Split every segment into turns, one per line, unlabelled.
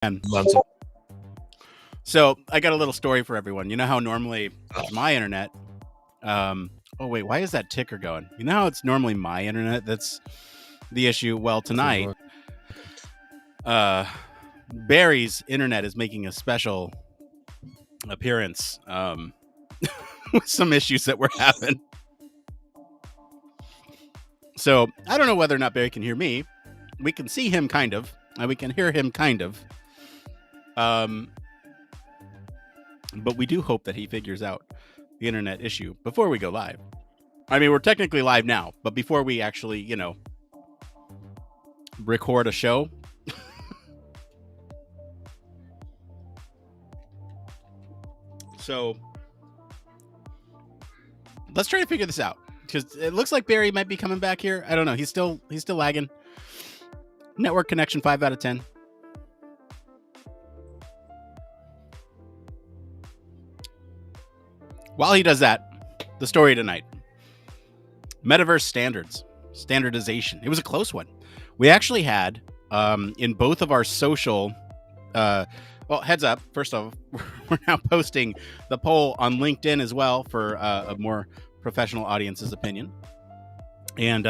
Atlanta.
So I got a little story for everyone. You know how normally it's my internet. Oh wait, why is that ticker going? You know how it's normally my internet that's the issue. Well, tonight, Barry's internet is making a special appearance with some issues that we're having. So I don't know whether or not Barry can hear me. We can see him kind of, and we can hear him kind of. But we do hope that he figures out the internet issue before we go live. I mean, we're technically live now, but before we actually, record a show. So let's try to figure this out, because it looks like Barry might be coming back here. I don't know. He's still lagging. Network connection 5 out of 10. While he does that, the story tonight. Metaverse standardization. It was a close one. We actually had, in both of our social, well, heads up, first off, we're now posting the poll on LinkedIn as well for a more professional audience's opinion, and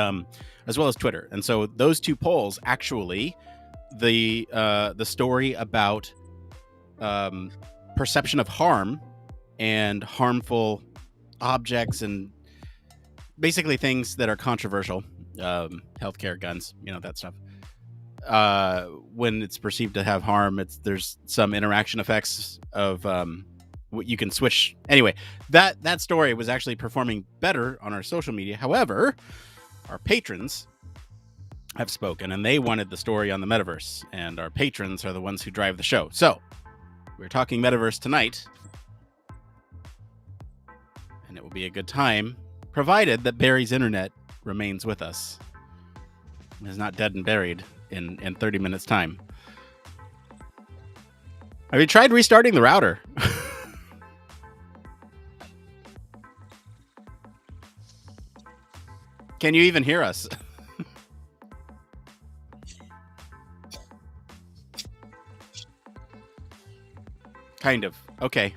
as well as Twitter. And so those two polls, actually, the story about perception of harm and harmful objects and basically things that are controversial, healthcare, guns, that stuff. When it's perceived to have harm, there's some interaction effects of what you can switch. Anyway, that story was actually performing better on our social media. However, our patrons have spoken, and they wanted the story on the Metaverse, and our patrons are the ones who drive the show. So we're talking Metaverse tonight, and it will be a good time, provided that Barry's internet remains with us. Is not dead and buried in 30 minutes time. Have you tried restarting the router? Can you even hear us? Kind of. Okay.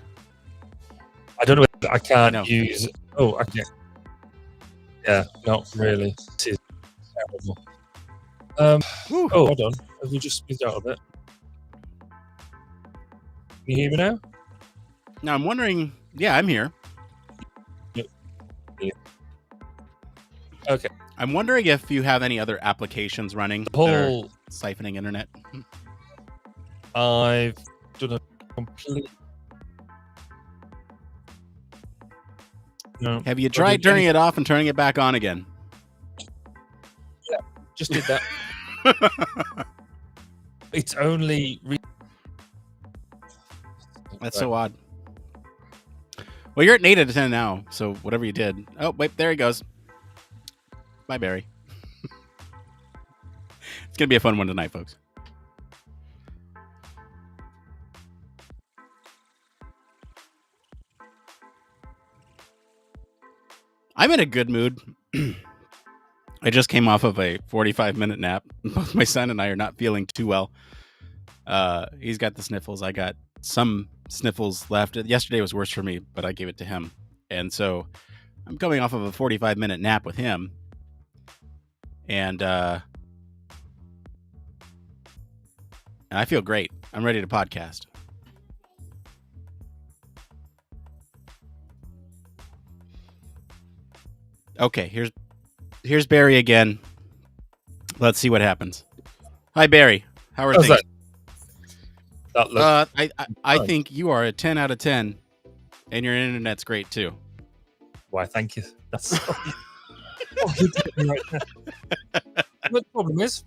I don't know if I can't use. Oh, I can't. Yeah, not really. It is terrible. Hold on. Have we just moved out a bit? Can you hear me now?
Now I'm wondering. Yeah, I'm here.
Yep. Okay.
I'm wondering if you have any other applications running that are siphoning internet.
I've done a complete. No.
Have you tried turning it off and turning it back on again?
Yeah, just did that. It's only.
That's so odd. Well, you're at 8 out of 10 now, so whatever you did. Oh, wait, there he goes. Bye, Barry. It's going to be a fun one tonight, folks. I'm in a good mood. I just came off of a 45-minute nap. Both my son and I are not feeling too well. He's got the sniffles. I got some sniffles left. Yesterday was worse for me, but I gave it to him. And so I'm coming off of a 45-minute nap with him. And I feel great. I'm ready to podcast. Okay, here's Barry again. Let's see what happens. Hi, Barry. How are things? I think you are a 10 out of 10, and your internet's great too.
Why, thank you. That's so... you did me right there. What the problem is?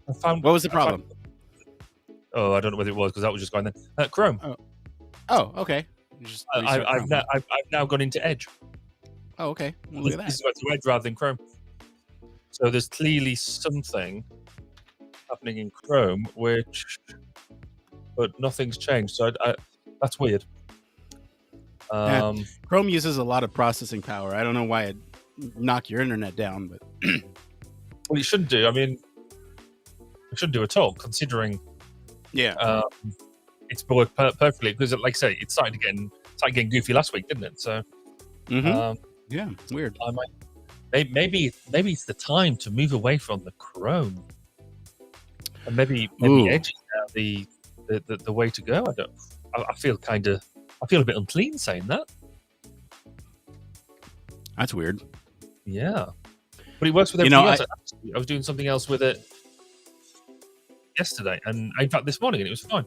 What was the problem?
Oh, I don't know what it was, because that was just going then. Chrome.
Oh, okay.
I've now gone into Edge.
Oh, okay. Well, look at that.
This is going to Edge rather than Chrome. So there's clearly something happening in Chrome, but nothing's changed. So that's weird.
Chrome uses a lot of processing power. I don't know why it'd knock your internet down, but
well, it shouldn't do. I mean, it shouldn't do at all, considering
Yeah.
It's worked perfectly because, like I say, it started getting goofy last week, didn't it? So,
yeah, weird.
I might maybe it's the time to move away from the Chrome, and maybe Edge is now the way to go. I feel a bit unclean saying that.
That's weird.
Yeah, but it works with everything else. I was doing something else with it yesterday, and in fact this morning, and it was fine.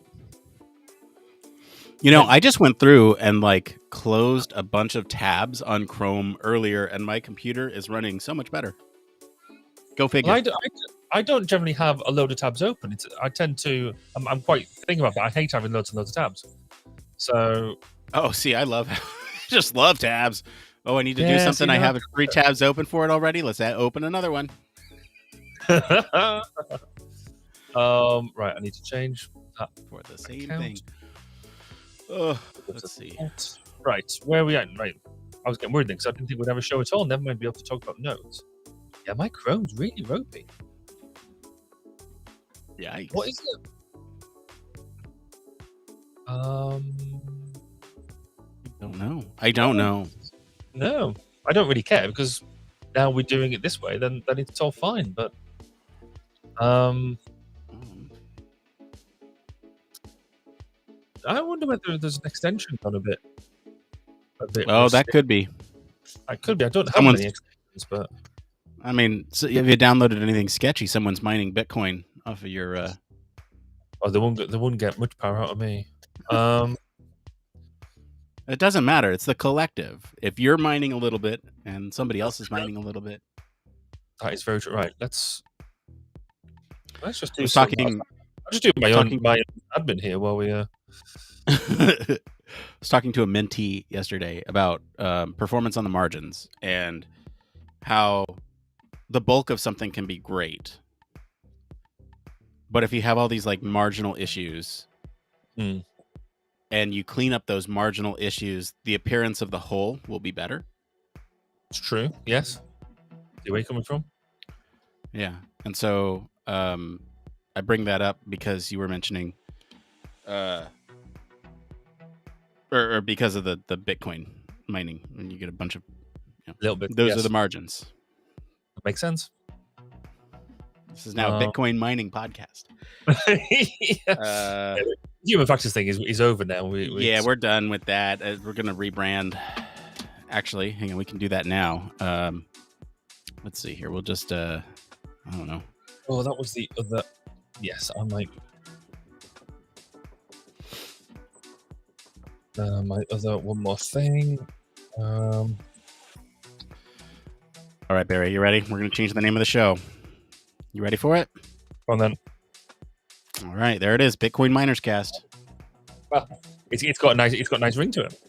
I just went through and like closed a bunch of tabs on Chrome earlier, and my computer is running so much better. Go figure.
Well, I don't generally have a load of tabs open. I tend to. I'm quite thinking about that. I hate having loads and loads of tabs. So.
Oh, see, I just love tabs. Oh, I need to do something. I have 3 tabs open for it already. Let's open another one.
Right, I need to change that
for the same thing. Let's see.
Right, where are we at? Right, I was getting worried then because I didn't think we'd have a show at all. Never mind be able to talk about notes. Yeah, my Chrome's really ropey.
Yikes.
What is it?
I don't know.
No, I don't really care because now we're doing it this way. Then it's all fine. But I wonder whether there's an extension on a bit.
Oh, that could be.
I could be. I don't have any extensions, but
I mean, so have you downloaded anything sketchy? Someone's mining Bitcoin off of your.
Oh, they wouldn't get much power out of me.
It doesn't matter. It's the collective. If you're mining a little bit and somebody else is mining a little bit,
that is very true. Right. Let's just do. I'll just do my own admin here while we.
I was talking to a mentee yesterday about performance on the margins and how the bulk of something can be great, but if you have all these like marginal issues. And you clean up those marginal issues, the appearance of the whole will be better.
It's true. Yes. See where you're coming from?
Yeah. And so I bring that up because you were mentioning or because of the Bitcoin mining, and you get a bunch of
little bit.
Those are the margins.
That makes sense.
This is now a Bitcoin mining podcast.
Human factors thing is over now.
We're done with that. We're going to rebrand. Actually, hang on, we can do that now. Let's see here. We'll just, I don't know.
Oh, that was the other. Yes, I might. My other one more thing.
All right, Barry, you ready? We're going to change the name of the show. You ready for it?
Go on then.
All right, there it is. Bitcoin Miners Cast.
Well, it's got a nice ring to it.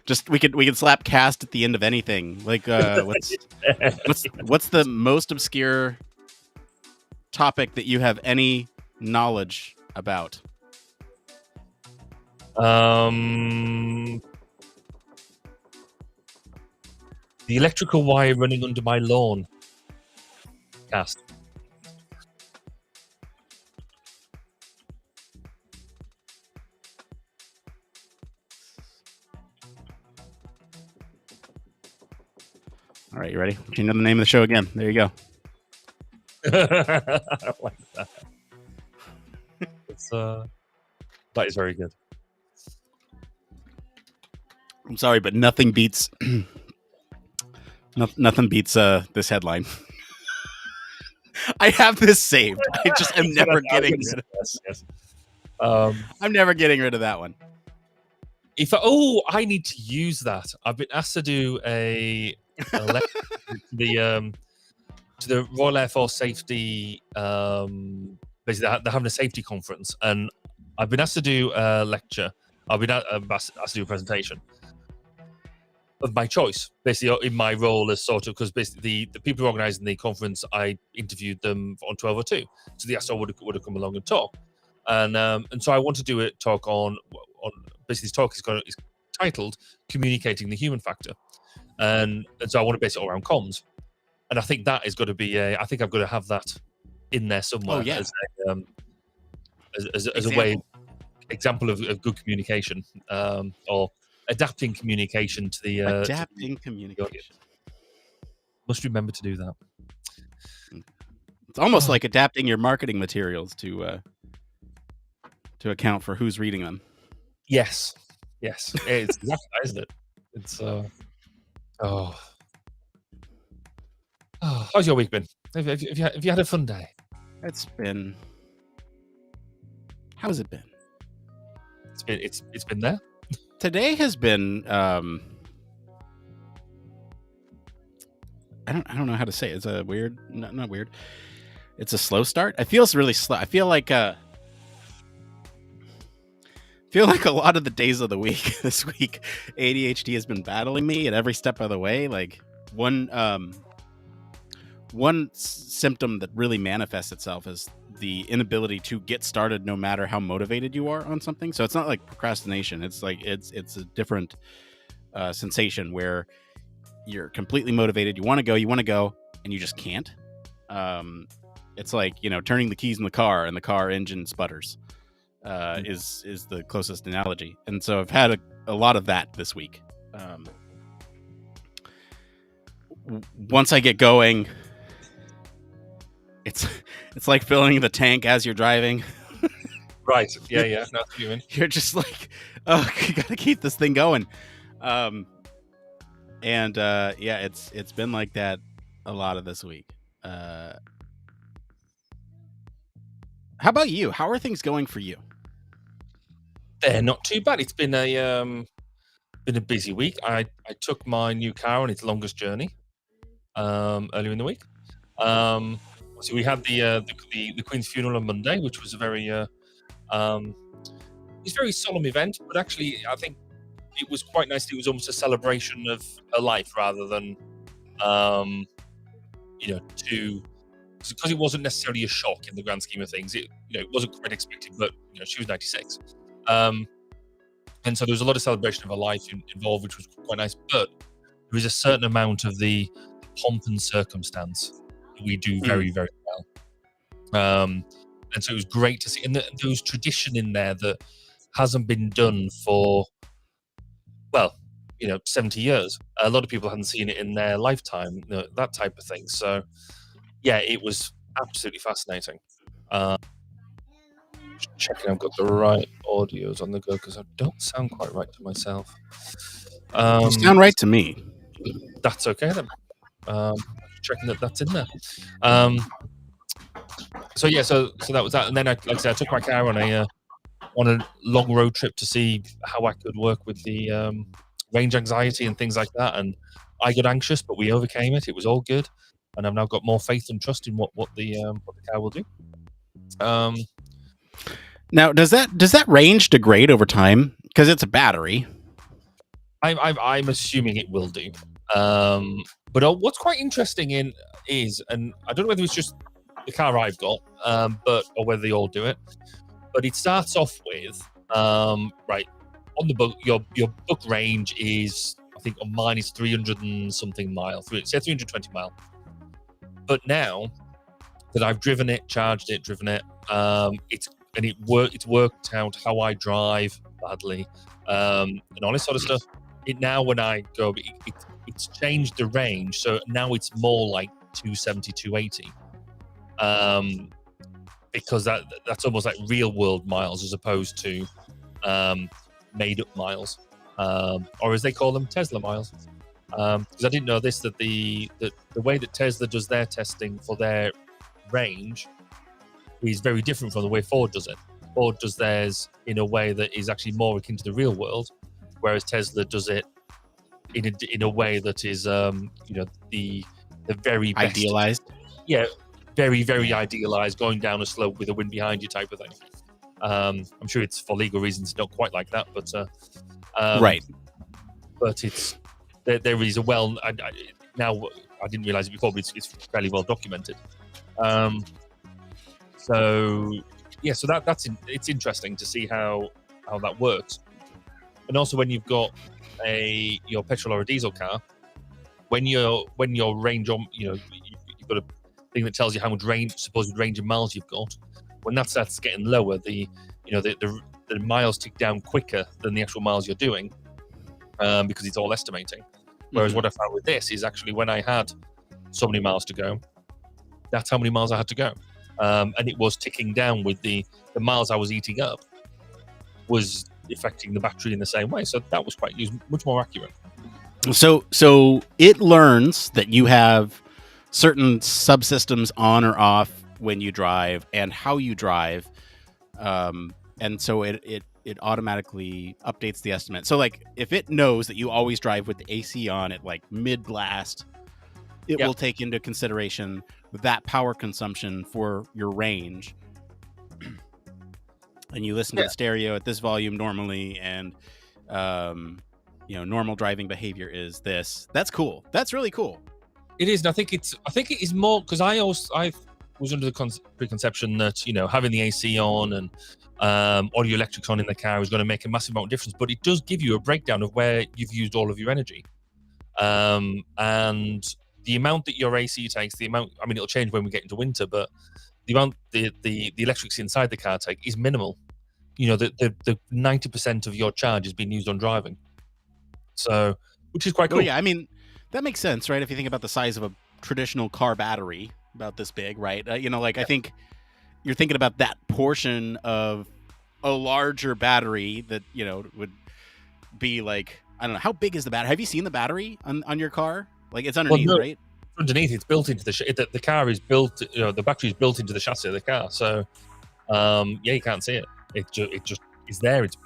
Just we could slap cast at the end of anything. Like what's the most obscure topic that you have any knowledge about?
The electrical wire running under my lawn. Cast.
All right, you ready? Change the name of the show again. There you go.
I like that. That is very good.
I'm sorry, but nothing beats nothing beats this headline. I have this saved. I just am never getting rid of this.
Yes.
I'm never getting rid of that one.
I need to use that. I've been asked to do to the Royal Air Force Safety. Basically, they're having a safety conference, and I've been asked to do a lecture. I've been asked to do a presentation of my choice, basically in my role as sort of, because basically the people who organising the conference, I interviewed them on 1202, so they asked I would have come along and talk, and so I want to do a talk on basically this talk is titled "Communicating the Human Factor," and so I want to base it all around comms, and I think that is going to be I think I've got to have that in there somewhere
yeah.
as a way example of good communication, or adapting communication to the
communication.
Must remember to do that.
It's almost like adapting your marketing materials to account for who's reading them.
Yes, it's exactly that, isn't it? It's how's your week been? Have you had a fun day?
It's been. How has it been?
It's been there.
Today has been. I don't know how to say it. It's a weird, not weird. It's a slow start. It feels really slow. I feel like a lot of the days of the week this week, ADHD has been battling me at every step of the way. Like one symptom that really manifests itself is the inability to get started no matter how motivated you are on something. So it's not like procrastination. It's like it's a different sensation where you're completely motivated. You want to go, and you just can't. It's like, turning the keys in the car and the car engine sputters. Is the closest analogy. And so I've had a lot of that this week. Once I get going, it's like filling the tank as you're driving.
Right. Yeah. Not human.
You're just like, oh, you gotta keep this thing going. It's been like that a lot of this week. How about you? How are things going for you?
They're not too bad. It's been a busy week. I took my new car on its longest journey earlier in the week. So we had the Queen's funeral on Monday, which was a very solemn event. But actually, I think it was quite nice. It was almost a celebration of her life rather than because it wasn't necessarily a shock in the grand scheme of things. It wasn't quite expected, but she was 96. And so there was a lot of celebration of her life involved, which was quite nice. But there was a certain amount of the pomp and circumstance that we do very, very well. And so it was great to see. And there was tradition in there that hasn't been done for, 70 years. A lot of people hadn't seen it in their lifetime, that type of thing. So, yeah, it was absolutely fascinating. Checking I've got the right audios on the go because I don't sound quite right to myself.
You sound right to me.
That's okay then. Checking that's in there. So that was that, and then I took my car on a long road trip to see how I could work with the range anxiety and things like that. And I got anxious, but we overcame it. It was all good, and I've now got more faith and trust in what the car will do.
Now, does that range degrade over time? Because it's a battery.
I'm assuming it will do. But what's quite interesting is, and I don't know whether it's just the car I've got, or whether they all do it. But it starts off with right on the book. Your book range is, I think on mine is 300 and something miles. Say 320 miles. But now that I've driven it, charged it, it's worked out how I drive badly, and all this sort of stuff. Now when I go, it's changed the range, so now it's more like 270, 280, because that's almost like real world miles as opposed to made up miles, or as they call them, Tesla miles. Because I didn't know this, that the way that Tesla does their testing for their range is very different from the way Ford does it. Ford does theirs in a way that is actually more akin to the real world, whereas Tesla does it in a way that is the very best,
idealized.
Yeah, very, very idealized, going down a slope with a wind behind you type of thing. I'm sure it's for legal reasons not quite like that, but
right.
But it's there is a now I didn't realize it before, but it's fairly well documented. So it's interesting to see how that works. And also when you've got your petrol or a diesel car, when your range on, you've got thing that tells you how much supposed range of miles you've got. When that starts getting lower, the miles tick down quicker than the actual miles you're doing, because it's all estimating. Whereas what I found with this is actually when I had so many miles to go, that's how many miles I had to go. And it was ticking down with the miles I was eating up was affecting the battery in the same way. So that was much more accurate.
So it learns that you have certain subsystems on or off when you drive and how you drive. And so it automatically updates the estimate. So like if it knows that you always drive with the AC on at like mid blast, it will take into consideration that power consumption for your range. And you listen to the stereo at this volume normally, and normal driving behavior is this. That's cool. That's really cool.
It is, and I think it is more because I was under the preconception that having the AC on and audio electrics on in the car is going to make a massive amount of difference, but it does give you a breakdown of where you've used all of your energy, and the amount that your AC takes, it'll change when we get into winter, but the amount the electrics inside the car take is minimal. The 90% of your charge is being used on driving, so which is quite cool.
Oh yeah, I mean that makes sense, right? If you think about the size of a traditional car battery, about this big, right? I think you're thinking about that portion of a larger battery that would be like, I don't know, how big is the battery? Have you seen the battery on your car? Like it's underneath, right?
Underneath, it's built into the car is built. The battery is built into the chassis of the car, so you can't see it. It just is there. It's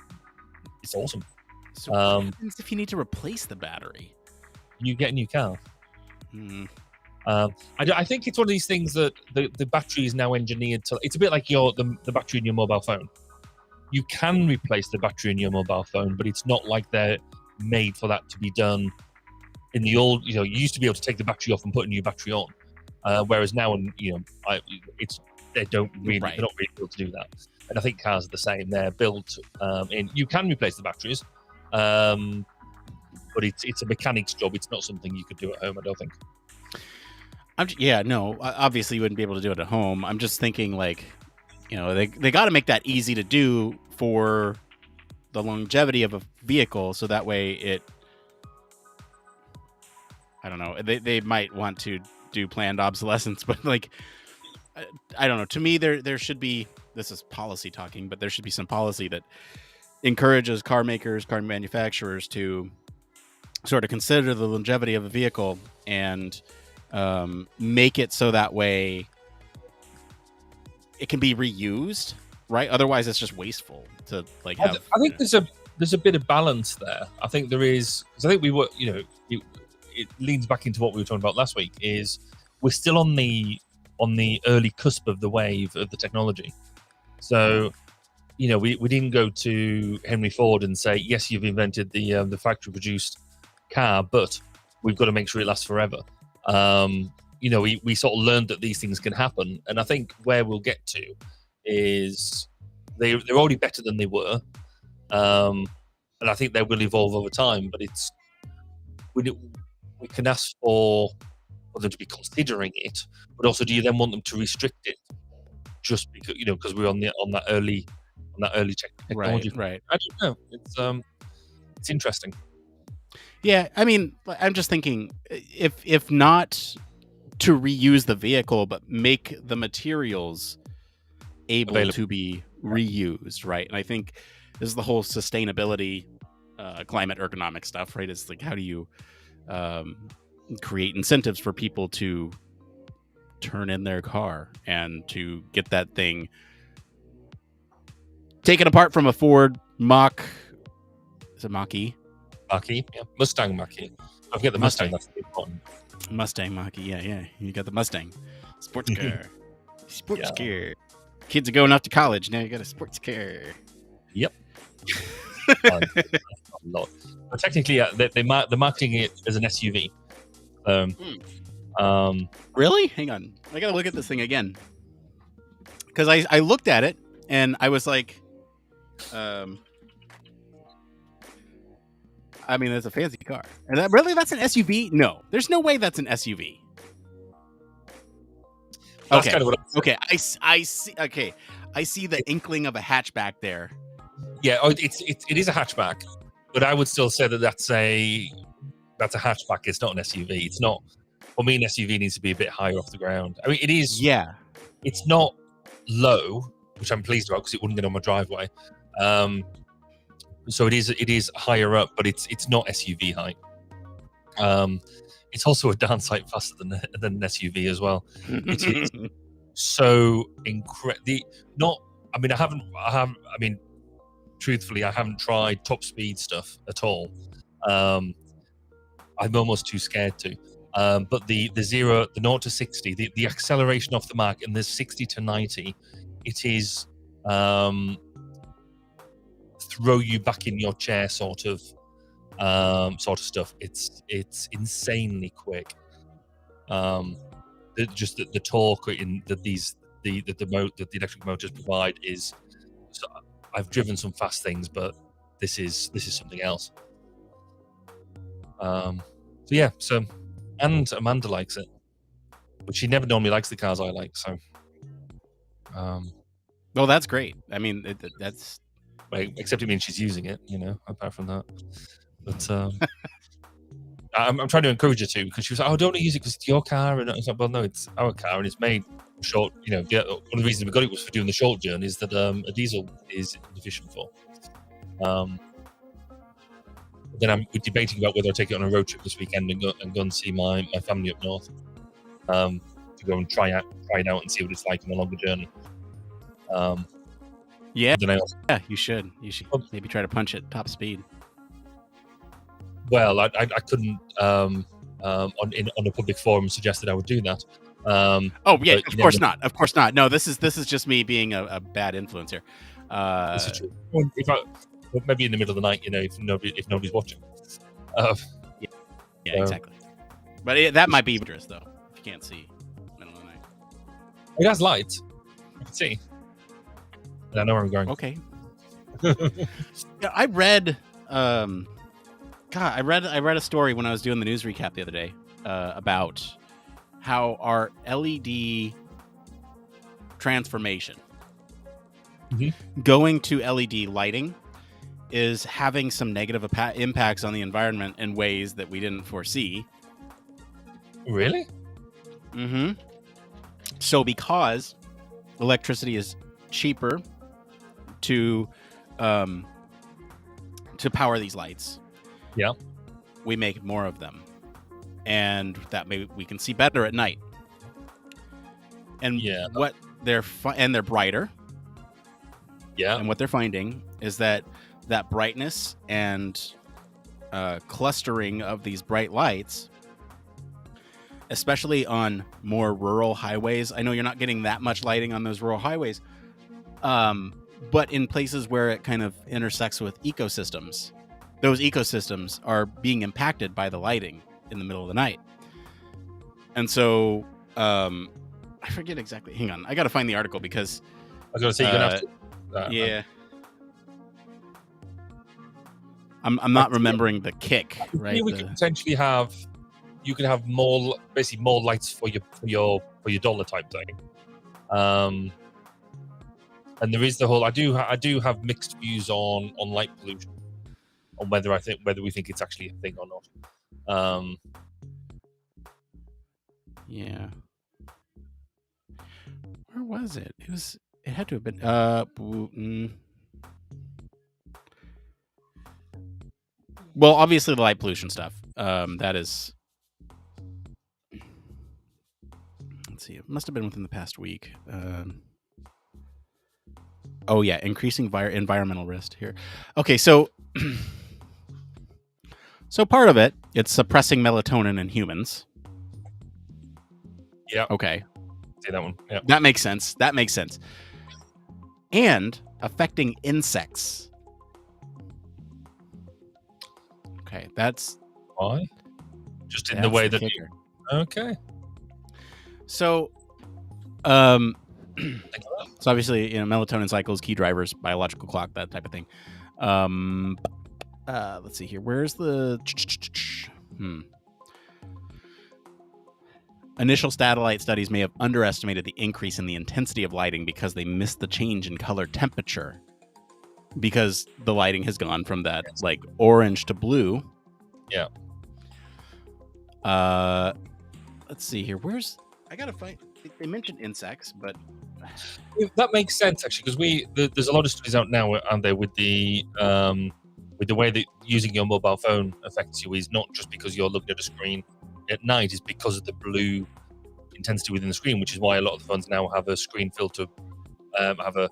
awesome.
So what happens if you need to replace the battery?
You get a new car. I think it's one of these things that the battery is now engineered to. It's a bit like the battery in your mobile phone. You can replace the battery in your mobile phone, but it's not like they're made for that to be done. In the old, you used to be able to take the battery off and put a new battery on, whereas now, they're not really able to do that. And I think cars are the same. They're built you can replace the batteries, but it's a mechanic's job. It's not something you could do at home, I don't think.
Obviously you wouldn't be able to do it at home. I'm just thinking like, they got to make that easy to do for the longevity of a vehicle, so that way I don't know. They might want to do planned obsolescence, but like, I don't know. To me, there should be. This is policy talking, but there should be some policy that encourages car makers, car manufacturers to sort of consider the longevity of a vehicle and make it so that way it can be reused, right? Otherwise, it's just wasteful to like have.
I think there's a bit of balance there. I think there is, because I think we were, it leads back into what we were talking about last week. Is we're still on the early cusp of the wave of the technology. So, we didn't go to Henry Ford and say, yes, you've invented the factory produced car, but we've got to make sure it lasts forever. We sort of learned that these things can happen, and I think where we'll get to is they're already better than they were, and I think they will evolve over time. But we can ask for them to be considering it, but also, do you then want them to restrict it just because because we're on that early technology?
Right.
I don't know. It's interesting.
Yeah, I mean, I'm just thinking if not to reuse the vehicle, but make the materials able to be reused, right? And I think this is the whole sustainability, climate ergonomic stuff, right? It's like, how do you create incentives for people to turn in their car and to get that thing taken apart from a Ford Mach? Is it Mach-E?
Mach-E, yeah. Mustang Mach-E. I forget the Mustang. That's important.
Mustang Mach-E, yeah. You got the Mustang. Sports car. Sports car. Kids are going off to college. Now you got a sports car.
Yep. A lot. But technically, they're marketing it as an SUV.
Really? Hang on. I got to look at this thing again. Because I looked at it and I was like, I mean, it's a fancy car. And that's an SUV? No, there's no way that's an SUV.
That's
Okay.
kind of what.
Okay. I see. Okay. I see the inkling of a hatchback there.
Yeah, it is a hatchback, but I would still say that's a hatchback. It's not an SUV. It's not. For me, an SUV needs to be a bit higher off the ground. I mean, it is.
Yeah.
It's not low, which I'm pleased about because it wouldn't get on my driveway. So it is higher up, but it's not SUV height. It's also a darn sight faster than an SUV as well. It is so incredible. I mean, truthfully, I haven't tried top speed stuff at all. I'm almost too scared to. But the 0 to 60, the acceleration off the mark, and the 60 to 90, it is throw you back in your chair sort of stuff. It's insanely quick. The torque in that the electric motors provide is. So I've driven some fast things, but this is something else. And Amanda likes it, but she never normally likes the cars I like. So,
well, that's great. I mean, that's
except it means she's using it, apart from that. But I'm trying to encourage her to, because she was like, "Oh, don't use it because it's your car." And I was like, "Well, no, it's our car, and it's made short." One of the reasons we got it was for doing the short journeys that a diesel is inefficient for. Then we're debating about whether I take it on a road trip this weekend and go and see my family up north, to go and try it out and see what it's like on a longer journey.
Yeah, you should maybe try to punch it top speed.
Well, I couldn't on a public forum suggest that I would do that.
Oh yeah, of course not. No, this is just me being a bad influence here.
This is true. Maybe in the middle of the night, if nobody's watching.
Yeah, exactly. But that might be dangerous though, if you can't see middle of the night.
It has lights. I can see. And I know where I'm going.
Okay. Yeah, I read. I read a story when I was doing the news recap the other day about how our LED transformation, going to LED lighting, is having some negative impacts on the environment in ways that we didn't foresee.
Really?
Mm-hmm. So because electricity is cheaper to power these lights, we make more of them, and that maybe we can see better at night. And what they're brighter.
Yeah.
And what they're finding is that brightness and clustering of these bright lights, especially on more rural highways. I know you're not getting that much lighting on those rural highways, but in places where it kind of intersects with ecosystems, those ecosystems are being impacted by the lighting in the middle of the night. And so I forget exactly. Hang on. I got to find the article because
I was going to say you're going to have to.
Yeah. I'm not remembering the kick, right?
We could potentially have more lights for your dollar type thing. And there is the whole. I do have mixed views on light pollution, on whether we think it's actually a thing or not.
Yeah. Where was it? It had to have been Well, obviously the light pollution stuff. That is. Let's see. It must have been within the past week. Oh yeah, increasing environmental risk here. Okay, so part of it's suppressing melatonin in humans.
Yeah.
Okay.
See that one. Yeah.
That makes sense. And affecting insects. Okay, that's
why. Just in the way that. Okay.
So, so obviously, melatonin cycles, key drivers, biological clock, that type of thing. Let's see here. Where's the? Initial satellite studies may have underestimated the increase in the intensity of lighting because they missed the change in color temperature. Because the lighting has gone from that like orange to blue.
Yeah.
Let's see here. I gotta find. They mentioned insects, but
that makes sense actually, because there's a lot of studies out now, aren't there, with the way that using your mobile phone affects you is not just because you're looking at a screen at night, is because of the blue intensity within the screen, which is why a lot of the phones now have a screen filter, have a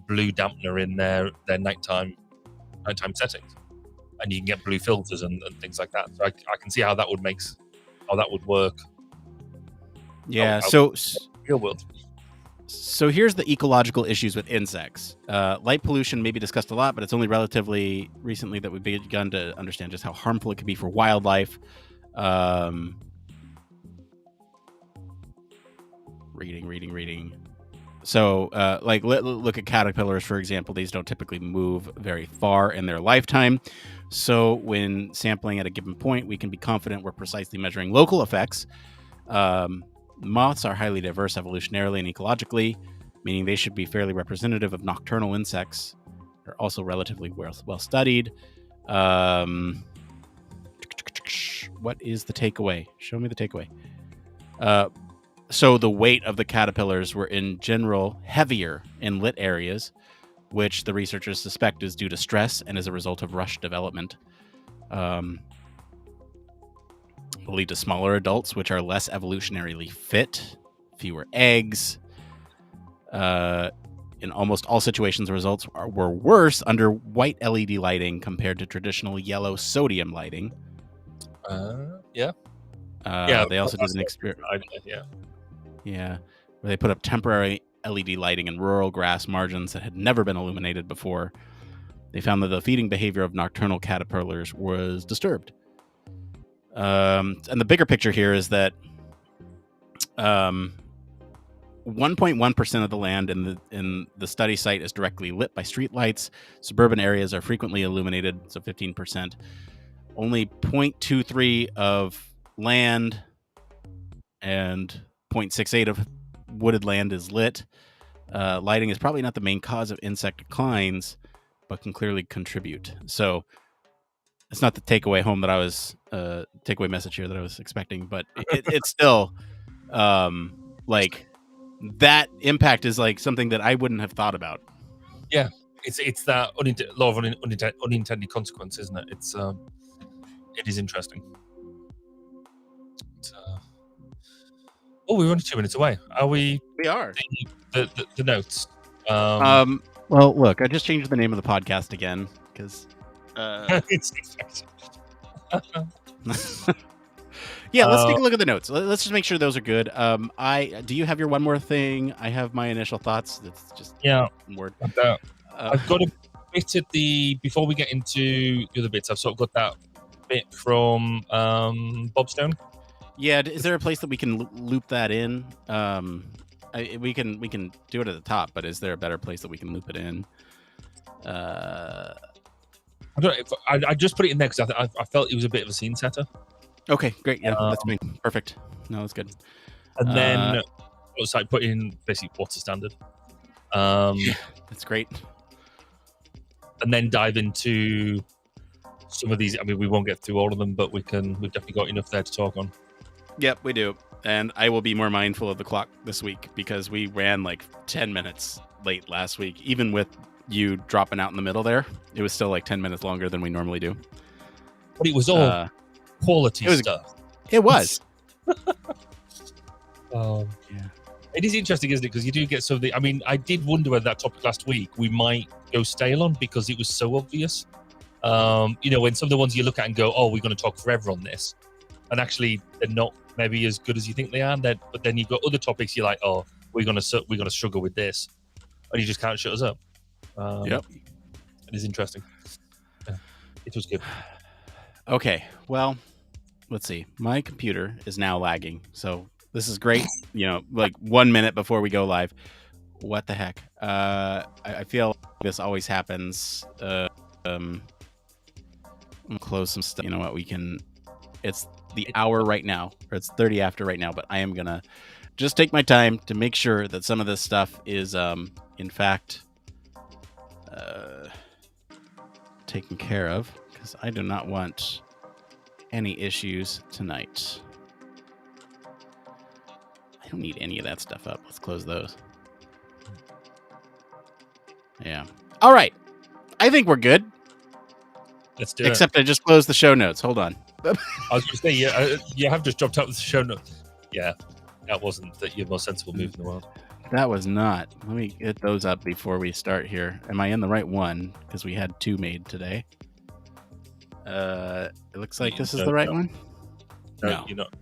blue dampener in their nighttime settings, and you can get blue filters and things like that. So I can see how that would work.
Yeah.
Real world.
So here's the ecological issues with insects. Light pollution may be discussed a lot, but it's only relatively recently that we've begun to understand just how harmful it can be for wildlife. Reading. So, look at caterpillars, for example. These don't typically move very far in their lifetime. So when sampling at a given point, we can be confident we're precisely measuring local effects. Moths are highly diverse evolutionarily and ecologically, meaning they should be fairly representative of nocturnal insects. They're also relatively well studied. What is the takeaway? Show me the takeaway. So the weight of the caterpillars were in general heavier in lit areas, which the researchers suspect is due to stress and as a result of rush development. Will lead to smaller adults, which are less evolutionarily fit, fewer eggs. In almost all situations, the results were worse under white LED lighting compared to traditional yellow sodium lighting.
Yeah.
They also did an experiment. Yeah, where they put up temporary LED lighting in rural grass margins that had never been illuminated before. They found that the feeding behavior of nocturnal caterpillars was disturbed. And the bigger picture here is that 1.1% of the land in the study site is directly lit by streetlights. Suburban areas are frequently illuminated, so 15%. Only 0.23 of land and 0.68 of wooded land is lit. Lighting is probably not the main cause of insect declines, but can clearly contribute. So it's not the takeaway message here that I was expecting, but it's still like that impact is like something that I wouldn't have thought about.
Yeah, it's that law of unintended consequence, isn't it? It is interesting. We're only 2 minutes away. Are we?
We are.
The notes.
Well, look, I just changed the name of the podcast again because. Yeah, let's take a look at the notes. Let's just make sure those are good. Do you have your one more thing? I have my initial thoughts. That's just word.
I've got a bit at before we get into the other bits. I've sort of got that bit from Bob Stone.
Yeah, is there a place that we can loop that in? We can do it at the top, but is there a better place that we can loop it in?
I don't know. I just put it in there because I felt it was a bit of a scene setter.
Okay, great. Yeah, that's me. Perfect. No, that's good.
And then I was like put in basically what's the standard.
Yeah, that's great.
And then dive into some of these. I mean, we won't get through all of them, but we've definitely got enough there to talk on.
Yep, we do. And I will be more mindful of the clock this week because we ran like 10 minutes late last week. Even with you dropping out in the middle there, it was still like 10 minutes longer than we normally do.
But it was all quality stuff.
It was.
Yeah. It is interesting, isn't it? Because you do get some of the... I mean, I did wonder whether that topic last week we might go stale on because it was so obvious. When some of the ones you look at and go, oh, we're going to talk forever on this. And actually, they're not maybe as good as you think they are. But then you've got other topics you're like, oh, we're gonna struggle with this, and you just can't shut us up.
Yep,
it is interesting. Yeah, it was good.
Okay, well, let's see. My computer is now lagging, so this is great. Like 1 minute before we go live. What the heck? I feel this always happens. I'm close some stuff. You know what? We can. It's the hour right now, or it's 30 after right now, but I am gonna just take my time to make sure that some of this stuff is in fact taken care of, because I do not want any issues tonight. I don't need any of that stuff up. Let's close those. Yeah. All right. I think we're good.
Let's do
Except I just closed the show notes. Hold on.
I was going to say, you have just dropped out of the show notes. Yeah, that wasn't your most sensible move in the world.
That was not. Let me get those up before we start here. Am I in the right one? Because we had 2 made today. It looks like this is the right one.
No, you're not.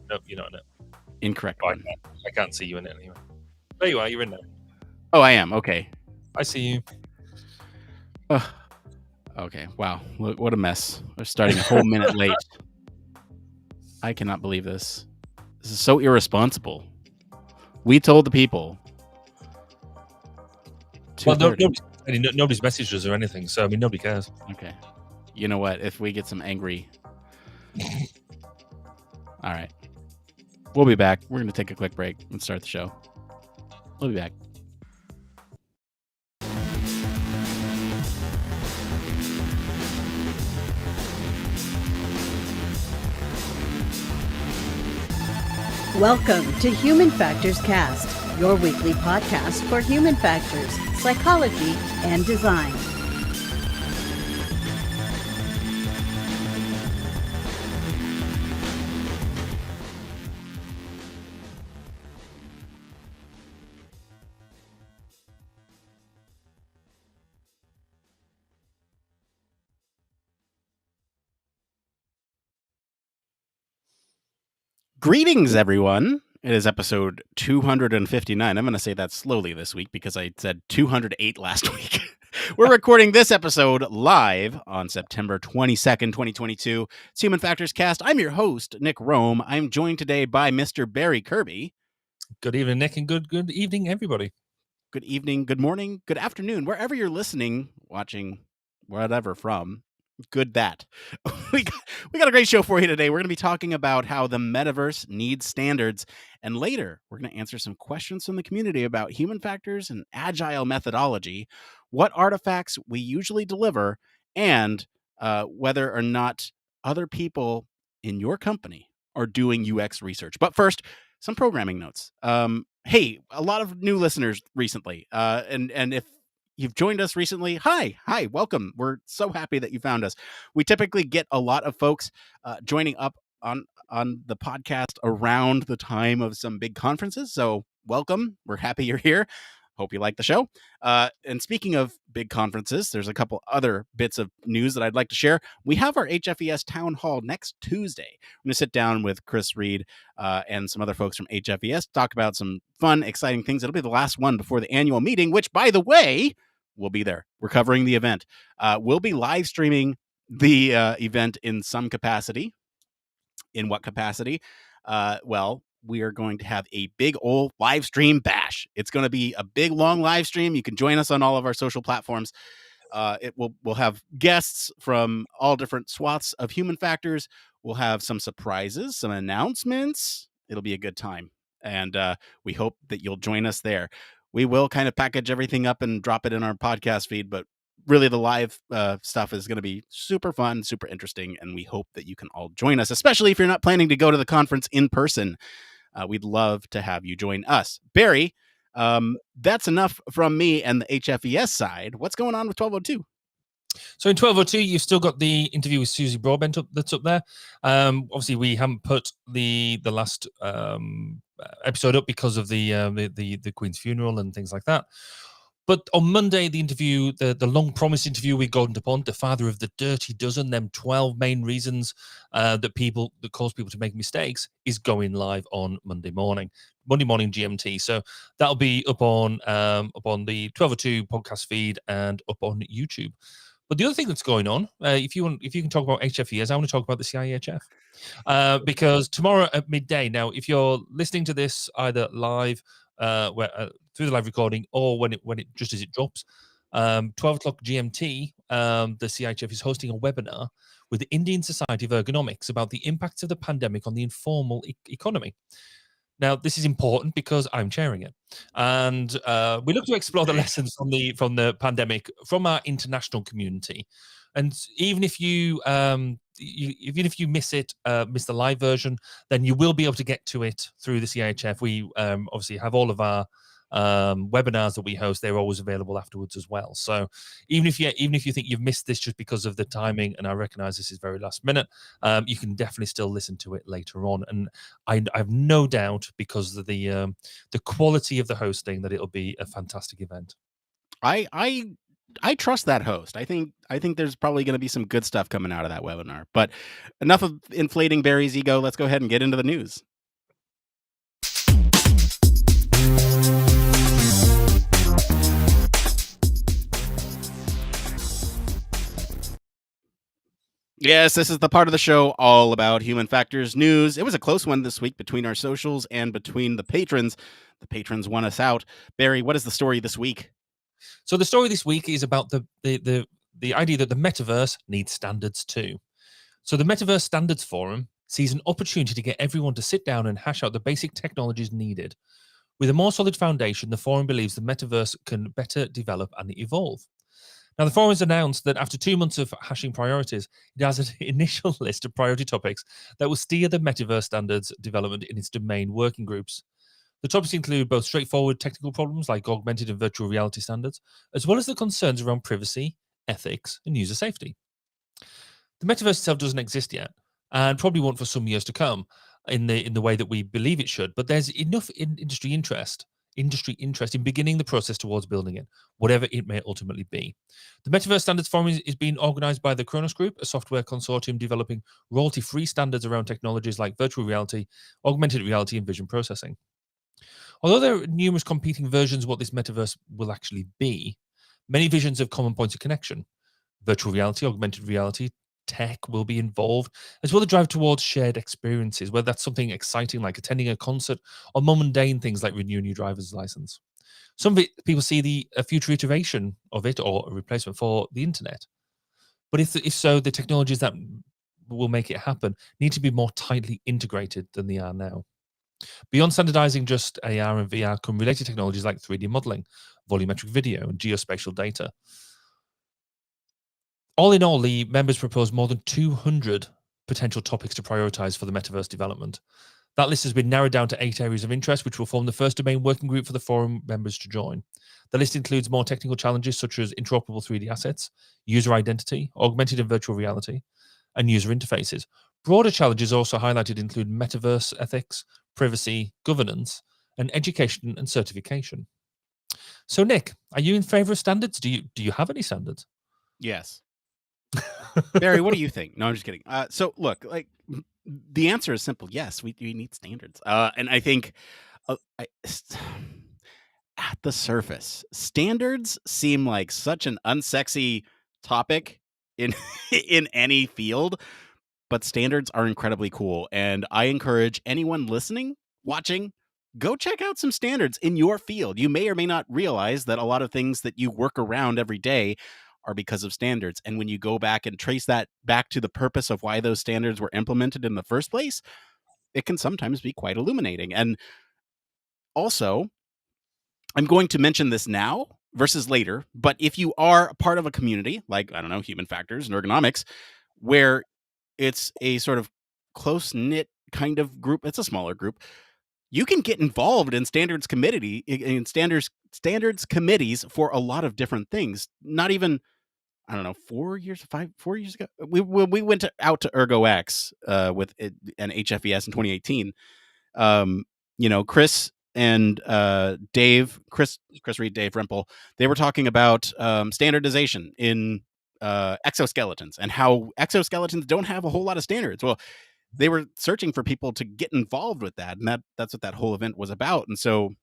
No, you're not in it.
Incorrect
Oh,
one.
I can't see you in it anyway. There you are. You're in there.
Oh, I am. Okay.
I see you.
Okay. Wow. What a mess. We're starting a whole minute late. I cannot believe this. This is so irresponsible. We told the people.
Well, nobody's messaged us or anything, so I mean, nobody cares.
Okay. You know what? If we get some angry. All right. We'll be back. We're going to take a quick break and start the show. We'll be back.
Welcome to Human Factors Cast, your weekly podcast for human factors, psychology, and design.
Greetings, everyone. It is episode 259. I'm going to say that slowly this week because I said 208 last week. We're recording this episode live on September 22nd, 2022. It's Human Factors Cast. I'm your host, Nick Roome. I'm joined today by Mr. Barry Kirby.
Good evening, Nick, and good evening, everybody.
Good evening, good morning, good afternoon, wherever you're listening, watching, whatever from. Good that. We got a great show for you today. We're going to be talking about how the metaverse needs standards. And later, we're going to answer some questions from the community about human factors and agile methodology, what artifacts we usually deliver, and whether or not other people in your company are doing UX research. But first, some programming notes. Hey, a lot of new listeners recently. And if you've joined us recently, hi, welcome. We're so happy that you found us. We typically get a lot of folks joining up on the podcast around the time of some big conferences. So welcome. We're happy you're here. Hope you like the show. And speaking of big conferences, there's a couple other bits of news that I'd like to share. We have our HFES Town Hall next Tuesday. I'm going to sit down with Chris Reed and some other folks from HFES, talk about some fun, exciting things. It'll be the last one before the annual meeting, which, by the way, we'll be there. We're covering the event. We'll be live streaming the event in some capacity. In what capacity? Well, we are going to have a big old live stream bash. It's going to be a big, long live stream. You can join us on all of our social platforms. We'll have guests from all different swaths of human factors. We'll have some surprises, some announcements. It'll be a good time. And we hope that you'll join us there. We will kind of package everything up and drop it in our podcast feed, but really the live stuff is going to be super fun, super interesting, and we hope that you can all join us, especially if you're not planning to go to the conference in person. We'd love to have you join us. Barry, that's enough from me and the HFES side. What's going on with 1202?
So in 1202, you've still got the interview with Susie Broadbent that's up there. Obviously, we haven't put the last episode up because of the Queen's funeral and things like that. But on Monday, the interview, the long-promised interview with Gordon DuPont, the father of the Dirty Dozen, them 12 main reasons that cause people to make mistakes, is going live on Monday morning GMT. So that'll be up on the 1202 podcast feed and up on YouTube. But the other thing that's going on, if you can talk about HFES, I want to talk about the CIHF. Because tomorrow at midday, now, if you're listening to this either live, through the live recording, or when it just as it drops, 12 o'clock GMT, the CIHF is hosting a webinar with the Indian Society of Ergonomics about the impacts of the pandemic on the informal economy. Now, this is important because I'm chairing it, and we look to explore the lessons from the pandemic from our international community. And even if you miss the live version, then you will be able to get to it through the CIHF. We obviously have all of our webinars that we host; they're always available afterwards as well. So even if you think you've missed this just because of the timing, and I recognise this is very last minute, you can definitely still listen to it later on. And I have no doubt, because of the quality of the hosting, that it'll be a fantastic event.
I trust that host. I think there's probably going to be some good stuff coming out of that webinar. But enough of inflating Barry's ego. Let's go ahead and get into the news. Yes, this is the part of the show all about human factors news. It was a close one this week between our socials and between the patrons. The patrons won us out. Barry, what is the story this week?
So the story this week is about the idea that the metaverse needs standards too. So the Metaverse Standards Forum sees an opportunity to get everyone to sit down and hash out the basic technologies needed. With a more solid foundation, the forum believes the metaverse can better develop and evolve. Now, the forum has announced that after 2 months of hashing priorities, it has an initial list of priority topics that will steer the metaverse standards development in its domain working groups. The topics include both straightforward technical problems like augmented and virtual reality standards, as well as the concerns around privacy, ethics, and user safety. The metaverse itself doesn't exist yet, and probably won't for some years to come in the way that we believe it should. But there's enough industry interest in beginning the process towards building it, whatever it may ultimately be. The Metaverse Standards Forum is being organized by the Kronos Group, a software consortium developing royalty-free standards around technologies like virtual reality, augmented reality, and vision processing. Although there are numerous competing versions of what this metaverse will actually be, many visions have common points of connection. Virtual reality, augmented reality, tech will be involved, as well as drive towards shared experiences, whether that's something exciting like attending a concert or more mundane things like renewing your driver's license. Some people see a future iteration of it or a replacement for the internet. But if so, the technologies that will make it happen need to be more tightly integrated than they are now. Beyond standardizing just AR and VR come related technologies like 3D modeling, volumetric video, and geospatial data. All in all, the members propose more than 200 potential topics to prioritize for the metaverse development. That list has been narrowed down to 8 areas of interest, which will form the first domain working group for the forum members to join. The list includes more technical challenges such as interoperable 3D assets, user identity, augmented and virtual reality, and user interfaces. Broader challenges also highlighted include metaverse ethics, privacy, governance, and education and certification. So, Nick, are you in favor of standards? Do you have any standards?
Yes. Barry, what do you think? No, I'm just kidding. So look, like the answer is simple. Yes, we need standards. And I think at the surface, standards seem like such an unsexy topic in in any field, but standards are incredibly cool. And I encourage anyone listening, watching, go check out some standards in your field. You may or may not realize that a lot of things that you work around every day are because of standards. And when you go back and trace that back to the purpose of why those standards were implemented in the first place, it can sometimes be quite illuminating. And also, I'm going to mention this now versus later, but if you are a part of a community, like, I don't know, human factors and ergonomics, where it's a sort of close-knit kind of group, it's a smaller group, you can get involved in standards committees for a lot of different things. Not even, I don't know, 4 years ago, we went out to ErgoX with an HFES in 2018. Chris and Dave, Chris Reed, Dave Rempel, they were talking about standardization in exoskeletons and how exoskeletons don't have a whole lot of standards. Well, they were searching for people to get involved with that, and that's what that whole event was about. And so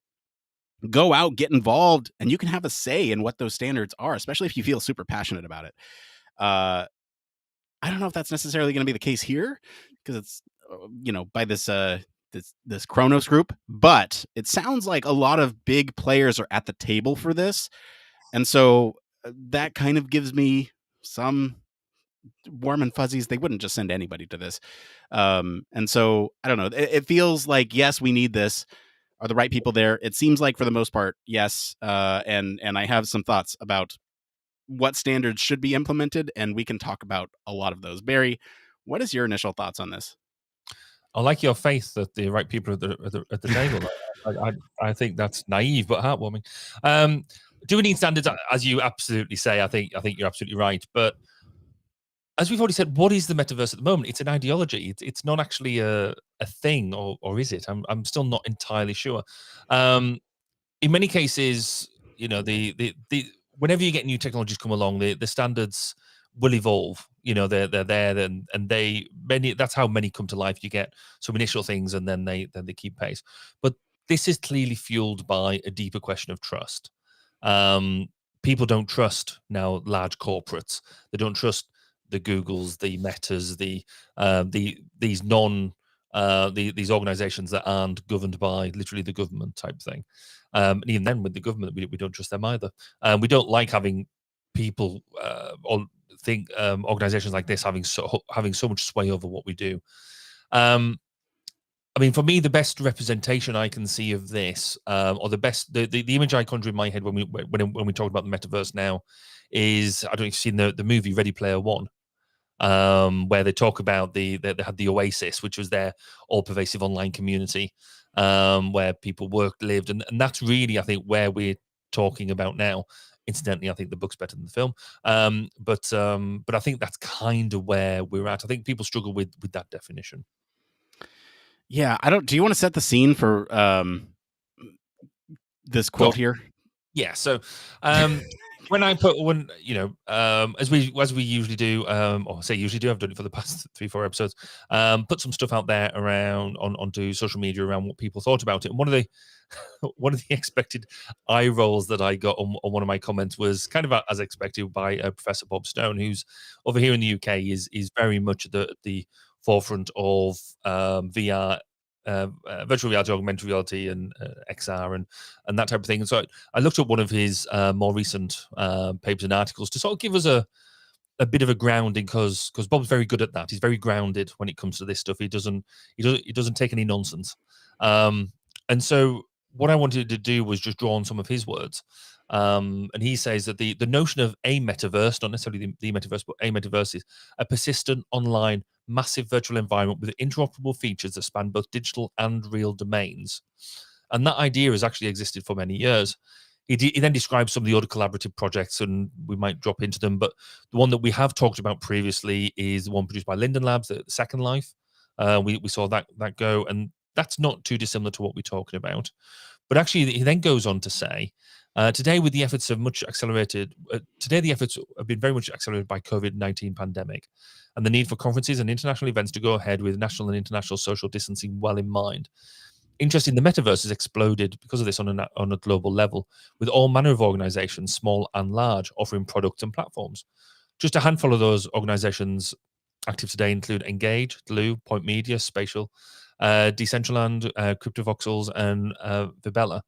go out, get involved, and you can have a say in what those standards are, especially if you feel super passionate about it. I don't know if that's necessarily going to be the case here because it's, by this Kronos group, but it sounds like a lot of big players are at the table for this. And so that kind of gives me some warm and fuzzies. They wouldn't just send anybody to this. And so I don't know. It feels like, yes, we need this. Are the right people there? It seems like for the most part, yes. And I have some thoughts about what standards should be implemented, and we can talk about a lot of those. Barry, what is your initial thoughts on this?
I like your faith that the right people are at the table. I think that's naive but heartwarming. Do we need standards? As you absolutely say, I think you're absolutely right. But as we've already said, what is the metaverse at the moment? It's an ideology. It's not actually a thing, or is it? I'm still not entirely sure. In many cases, the whenever you get new technologies come along, the standards will evolve. They're there, and that's how many come to life. You get some initial things, and then they keep pace. But this is clearly fueled by a deeper question of trust. People don't trust now large corporates. They don't trust the Googles, the Metas, these organizations that aren't governed by literally the government type thing. And even then, with the government, we don't trust them either. We don't like having people or think organizations like this having so much sway over what we do. I mean, for me, the best representation I can see of this, or the image I conjure in my head when we talk about the metaverse now, is, I don't know if you've seen the movie Ready Player One. Where they talk about they had the Oasis, which was their all-pervasive online community, where people worked, lived, and that's really, I think, where we're talking about now. Incidentally, I think the book's better than the film, but I think that's kind of where we're at. I think people struggle with that definition.
Yeah, I don't. Do you want to set the scene for this quote here?
Yeah. So, when as we usually do, or say usually do, I've done it for the past 3-4 episodes. Put some stuff out there around onto social media around what people thought about it. And one of the expected eye rolls that I got on one of my comments was kind of as expected by Professor Bob Stone, who's over here in the UK is very much at the forefront of VR. Virtual reality, augmented reality, and XR, and that type of thing. And so I looked up one of his more recent papers and articles to sort of give us a bit of a grounding, because Bob's very good at that. He's very grounded when it comes to this stuff. He doesn't take any nonsense. And so what I wanted to do was just draw on some of his words. And he says that the notion of a metaverse, not necessarily the metaverse, but a metaverse, is a persistent online massive virtual environment with interoperable features that span both digital and real domains. And that idea has actually existed for many years. He then describes some of the other collaborative projects, and we might drop into them. But the one that we have talked about previously is the one produced by Linden Labs, the Second Life. We saw that go, and that's not too dissimilar to what we're talking about. But actually, he then goes on to say, today the efforts have been very much accelerated by COVID-19 pandemic and the need for conferences and international events to go ahead with national and international social distancing well in mind. Interest in the metaverse has exploded because of this on a global level, with all manner of organizations, small and large, offering products and platforms. Just a handful of those organizations active today include Engage, Glue, Point Media, Spatial, Decentraland, CryptoVoxels, and Vibella.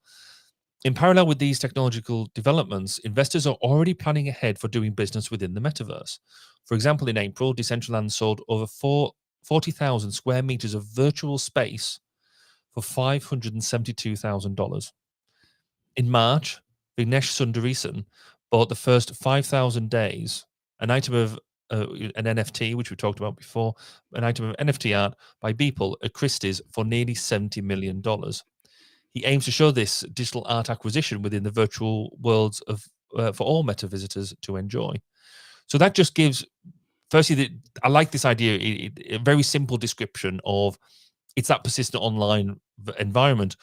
In parallel with these technological developments, investors are already planning ahead for doing business within the metaverse. For example, in April, Decentraland sold over 40,000 square meters of virtual space for $572,000. In March, Vignesh Sundaresan bought the first 5,000 days, an item of an NFT, which we talked about before, an item of NFT art by Beeple at Christie's for nearly $70 million. He aims to show this digital art acquisition within the virtual worlds of for all meta visitors to enjoy. So that just gives, firstly, I like this idea, a very simple description of it's that persistent online environment,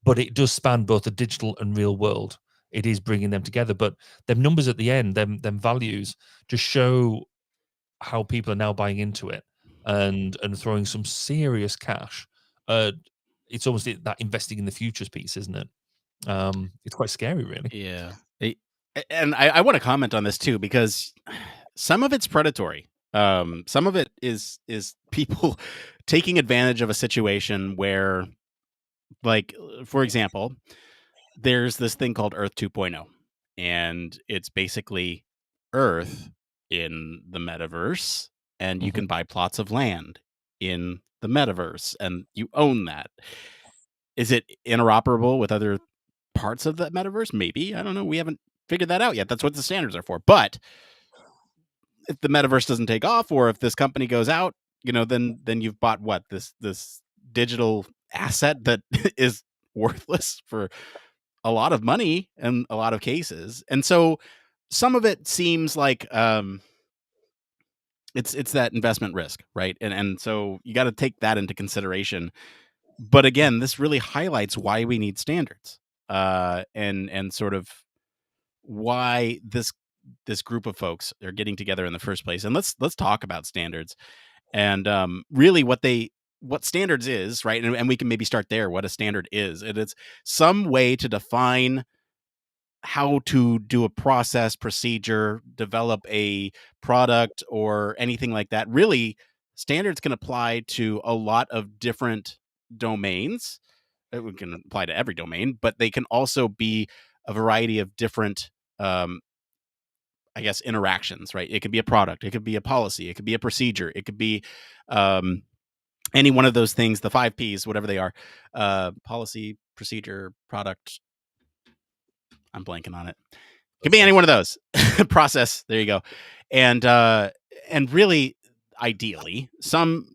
but it does span both the digital and real world. It is bringing them together, but them numbers at the end, them values, just show how people are now buying into it and throwing some serious cash. It's almost that investing in the futures piece, isn't it? It's quite scary, really.
Yeah. And I want to comment on this too, because some of it's predatory. Some of it is people taking advantage of a situation where, like, for example, there's this thing called Earth 2.0, and it's basically Earth in the metaverse, and you can buy plots of land in the metaverse, and you own that. Is it interoperable with other parts of the metaverse? Maybe. I don't know. We haven't figured that out yet. That's what the standards are for. But if the metaverse doesn't take off, or if this company goes out, then you've bought what, this digital asset that is worthless for a lot of money in a lot of cases. And so some of it seems like it's that investment risk, right? And so you got to take that into consideration. But again, this really highlights why we need standards, and sort of why this group of folks are getting together in the first place. And let's talk about standards, and really what standards is, right? And we can maybe start there. What a standard is, and it's some way to define how to do a procedure, develop a product, or anything like that. Really, standards can apply to a lot of different domains. It can apply to every domain, but they can also be a variety of different, I guess, interactions, right? It could be a product, it could be a policy, it could be a procedure, it could be any one of those things, the 5 Ps, whatever they are, policy, procedure, product. I'm blanking on it. It could be any one of those. Process. There you go. And really, ideally, some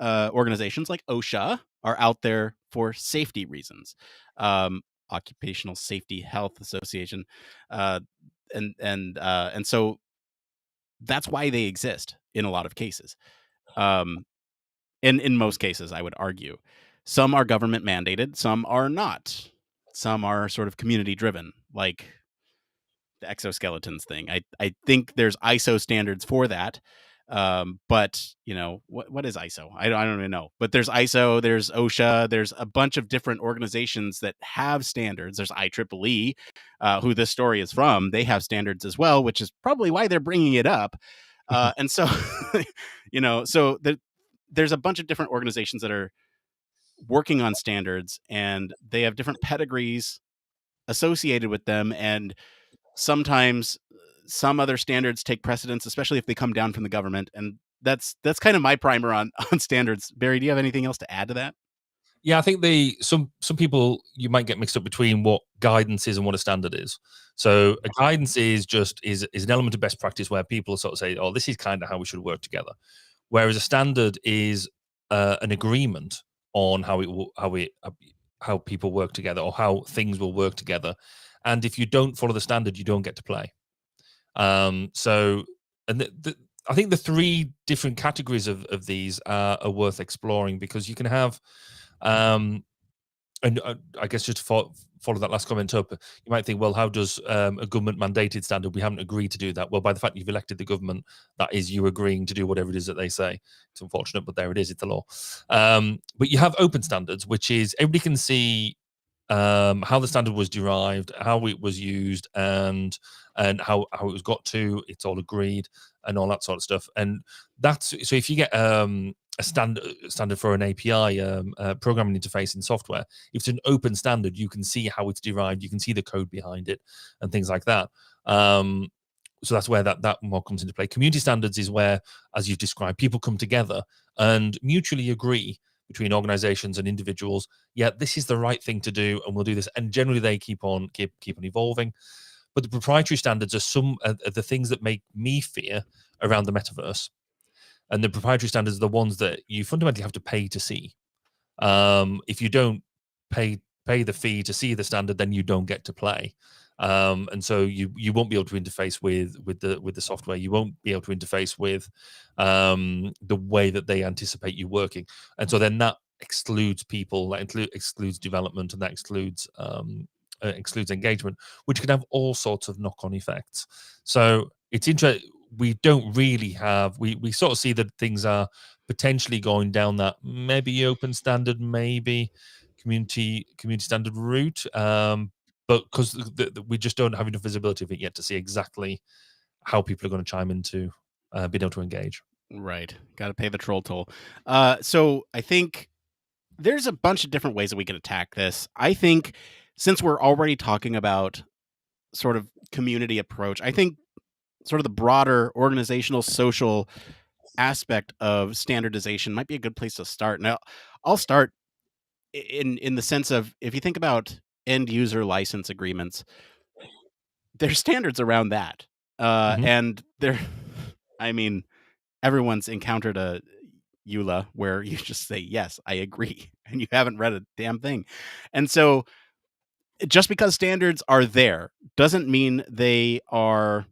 organizations like OSHA are out there for safety reasons. Occupational Safety Health Association, and so that's why they exist in a lot of cases. In most cases, I would argue, some are government mandated, some are not. Some are sort of community driven, like the exoskeletons thing. I think there's ISO standards for that. But what is ISO? I don't even know. But there's ISO, there's OSHA, there's a bunch of different organizations that have standards. There's IEEE, who this story is from. They have standards as well, which is probably why they're bringing it up. And so, so there's a bunch of different organizations that are working on standards, and they have different pedigrees associated with them, and sometimes some other standards take precedence, especially if they come down from the government. And that's kind of my primer on standards. Barry, do you have anything else to add to that?
Yeah, I think some people, you might get mixed up between what guidance is and what a standard is. So a guidance is an element of best practice where people sort of say, oh, this is kind of how we should work together. Whereas a standard is an agreement on how people work together, or how things will work together. And if you don't follow the standard, you don't get to play. So, and I think the 3 different categories of these are worth exploring, because you can have, and I guess just to follow that last comment up, you might think, well, how does a government mandated standard? We haven't agreed to do that. Well, by the fact you've elected the government, that is you agreeing to do whatever it is that they say. It's unfortunate, but there it is. It's the law. But you have open standards, which is everybody can see how the standard was derived, how it was used, and how it was got to. It's all agreed and all that sort of stuff. And that's so if you get a standard for an API programming interface in software, if it's an open standard, you can see how it's derived, you can see the code behind it and things like that. So that's where that more comes into play. Community standards is where, as you've described, people come together and mutually agree between organizations and individuals, yeah, this is the right thing to do, and we'll do this. And generally they keep on evolving. But the proprietary standards are some of the things that make me fear around the metaverse. And the proprietary standards are the ones that you fundamentally have to pay to see. If you don't pay the fee to see the standard, then you don't get to play. And so you won't be able to interface with the software. You won't be able to interface with the way that they anticipate you working. And so then that excludes people, that excludes development, and that excludes engagement, which can have all sorts of knock-on effects. So it's interesting. We don't really have, we sort of see that things are potentially going down that maybe open standard, maybe community standard route, but because we just don't have enough visibility of it yet to see exactly how people are going to chime into being able to engage.
Right. Got to pay the troll toll. So I think there's a bunch of different ways that we can attack this. I think since we're already talking about sort of community approach, I think sort of the broader organizational social aspect of standardization might be a good place to start. Now, I'll start in the sense of, if you think about end user license agreements, there's standards around that. And there, I mean, everyone's encountered a EULA where you just say, yes, I agree, and you haven't read a damn thing. And so just because standards are there doesn't mean they are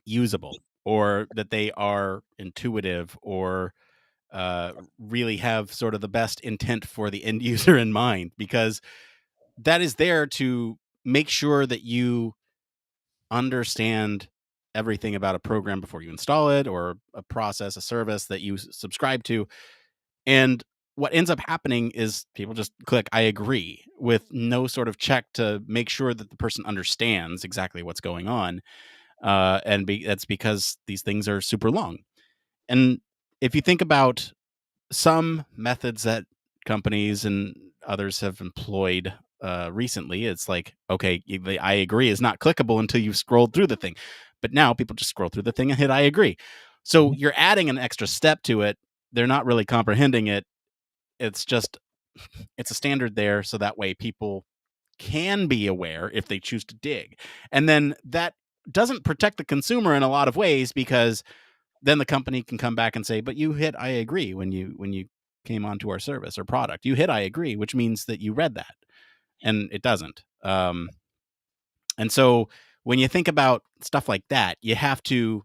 usable or that they are intuitive or really have sort of the best intent for the end user in mind, because that is there to make sure that you understand everything about a program before you install it, or a process, a service that you subscribe to. And what ends up happening is people just click I agree with no sort of check to make sure that the person understands exactly what's going on. That's because these things are super long. And if you think about some methods that companies and others have employed recently, it's like, okay, the I agree is not clickable until you've scrolled through the thing. But now people just scroll through the thing and hit I agree. So you're adding an extra step to it. They're not really comprehending it. It's just, it's a standard there, so that way people can be aware if they choose to dig. And then that doesn't protect the consumer in a lot of ways, because then the company can come back and say, but you hit I agree when you came onto our service or product. You hit I agree, which means that you read that. And it doesn't. And so when you think about stuff like that, you have to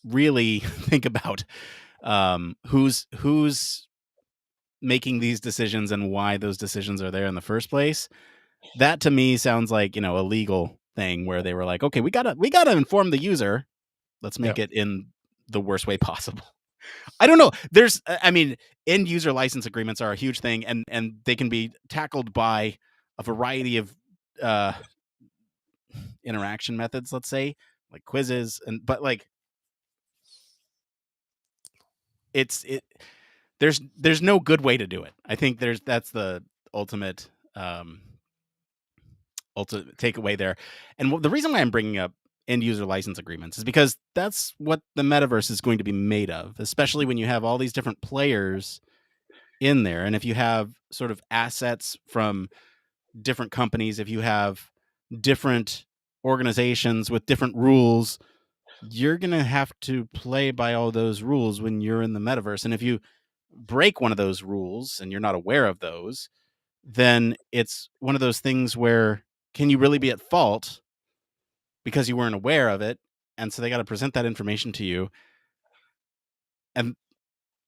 really think about who's making these decisions and why those decisions are there in the first place. That to me sounds like, a legal thing where they were like, okay, we gotta inform the user. Let's make it in the worst way possible. I don't know. There's, end user license agreements are a huge thing, and they can be tackled by a variety of interaction methods, let's say, like quizzes, but there's no good way to do it. I think that's the ultimate takeaway there. And the reason why I'm bringing up end user license agreements is because that's what the metaverse is going to be made of, especially when you have all these different players in there. And if you have sort of assets from different companies, if you have different organizations with different rules, you're going to have to play by all those rules when you're in the metaverse. And if you break one of those rules and you're not aware of those, then it's one of those things where, can you really be at fault because you weren't aware of it? And so they got to present that information to you. And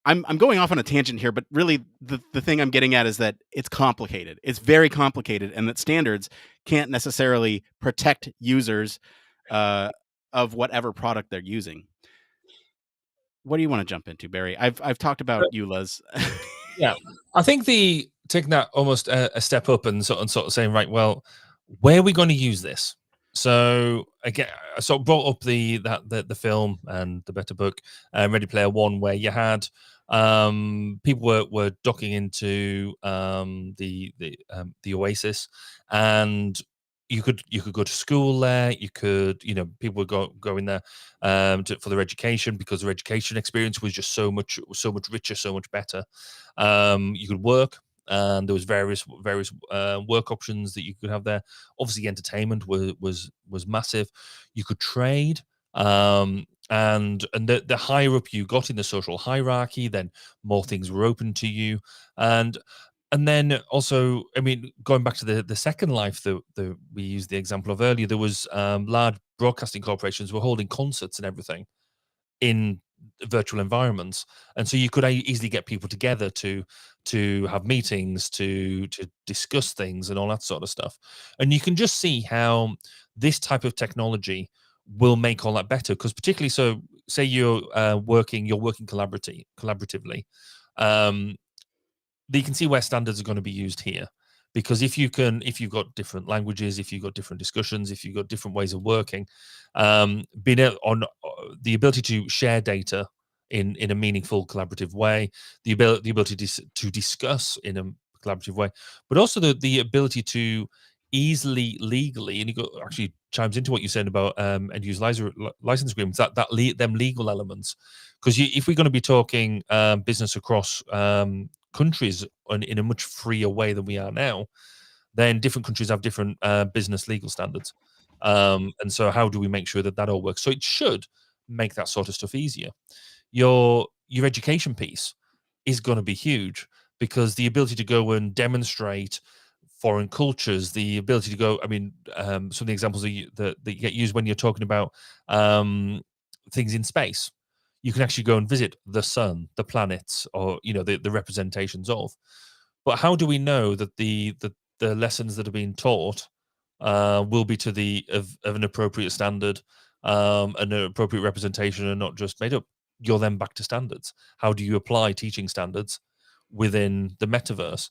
I'm going off on a tangent here, but really the thing I'm getting at is that it's complicated. It's very complicated, and that standards can't necessarily protect users of whatever product they're using. What do you want to jump into, Barry? I've talked about EULAs.
Yeah, I think taking that almost a step up and sort of saying, right, well, where are we going to use this? So again, I sort of brought up the film and the better book, Ready Player One, where you had people were docking into the Oasis, and you could go to school there. You could, people would go in there for their education, because their education experience was just so much richer, so much better. You could work, and there was various work options that you could have there. Obviously, entertainment was massive. You could trade, and the higher up you got in the social hierarchy, then more things were open to you. And then also, going back to the Second Life that we used the example of earlier, there was large broadcasting corporations were holding concerts and everything in virtual environments, and so you could easily get people together to have meetings, to discuss things and all that sort of stuff. And you can just see how this type of technology will make all that better, because particularly, so say you're working collaboratively, you can see where standards are going to be used here. Because if you've got different languages, if you've got different discussions, if you've got different ways of working, being on the ability to share data in a meaningful collaborative way, the ability to discuss in a collaborative way, but also the ability to easily legally, and you go actually chimes into what you said about end user license agreements, them legal elements, because if we're going to be talking business across countries in a much freer way than we are now, then different countries have different business legal standards, and so how do we make sure that all works? So it should make that sort of stuff easier. Your education piece is going to be huge, because the ability to go and demonstrate foreign cultures, the ability to go, I mean, some of the examples that you get used when you're talking about things in space, you can actually go and visit the sun, the planets, or the representations of. But how do we know that the lessons that are being taught will be of an appropriate standard, an appropriate representation, and not just made up? You're then back to standards. How do you apply teaching standards within the metaverse?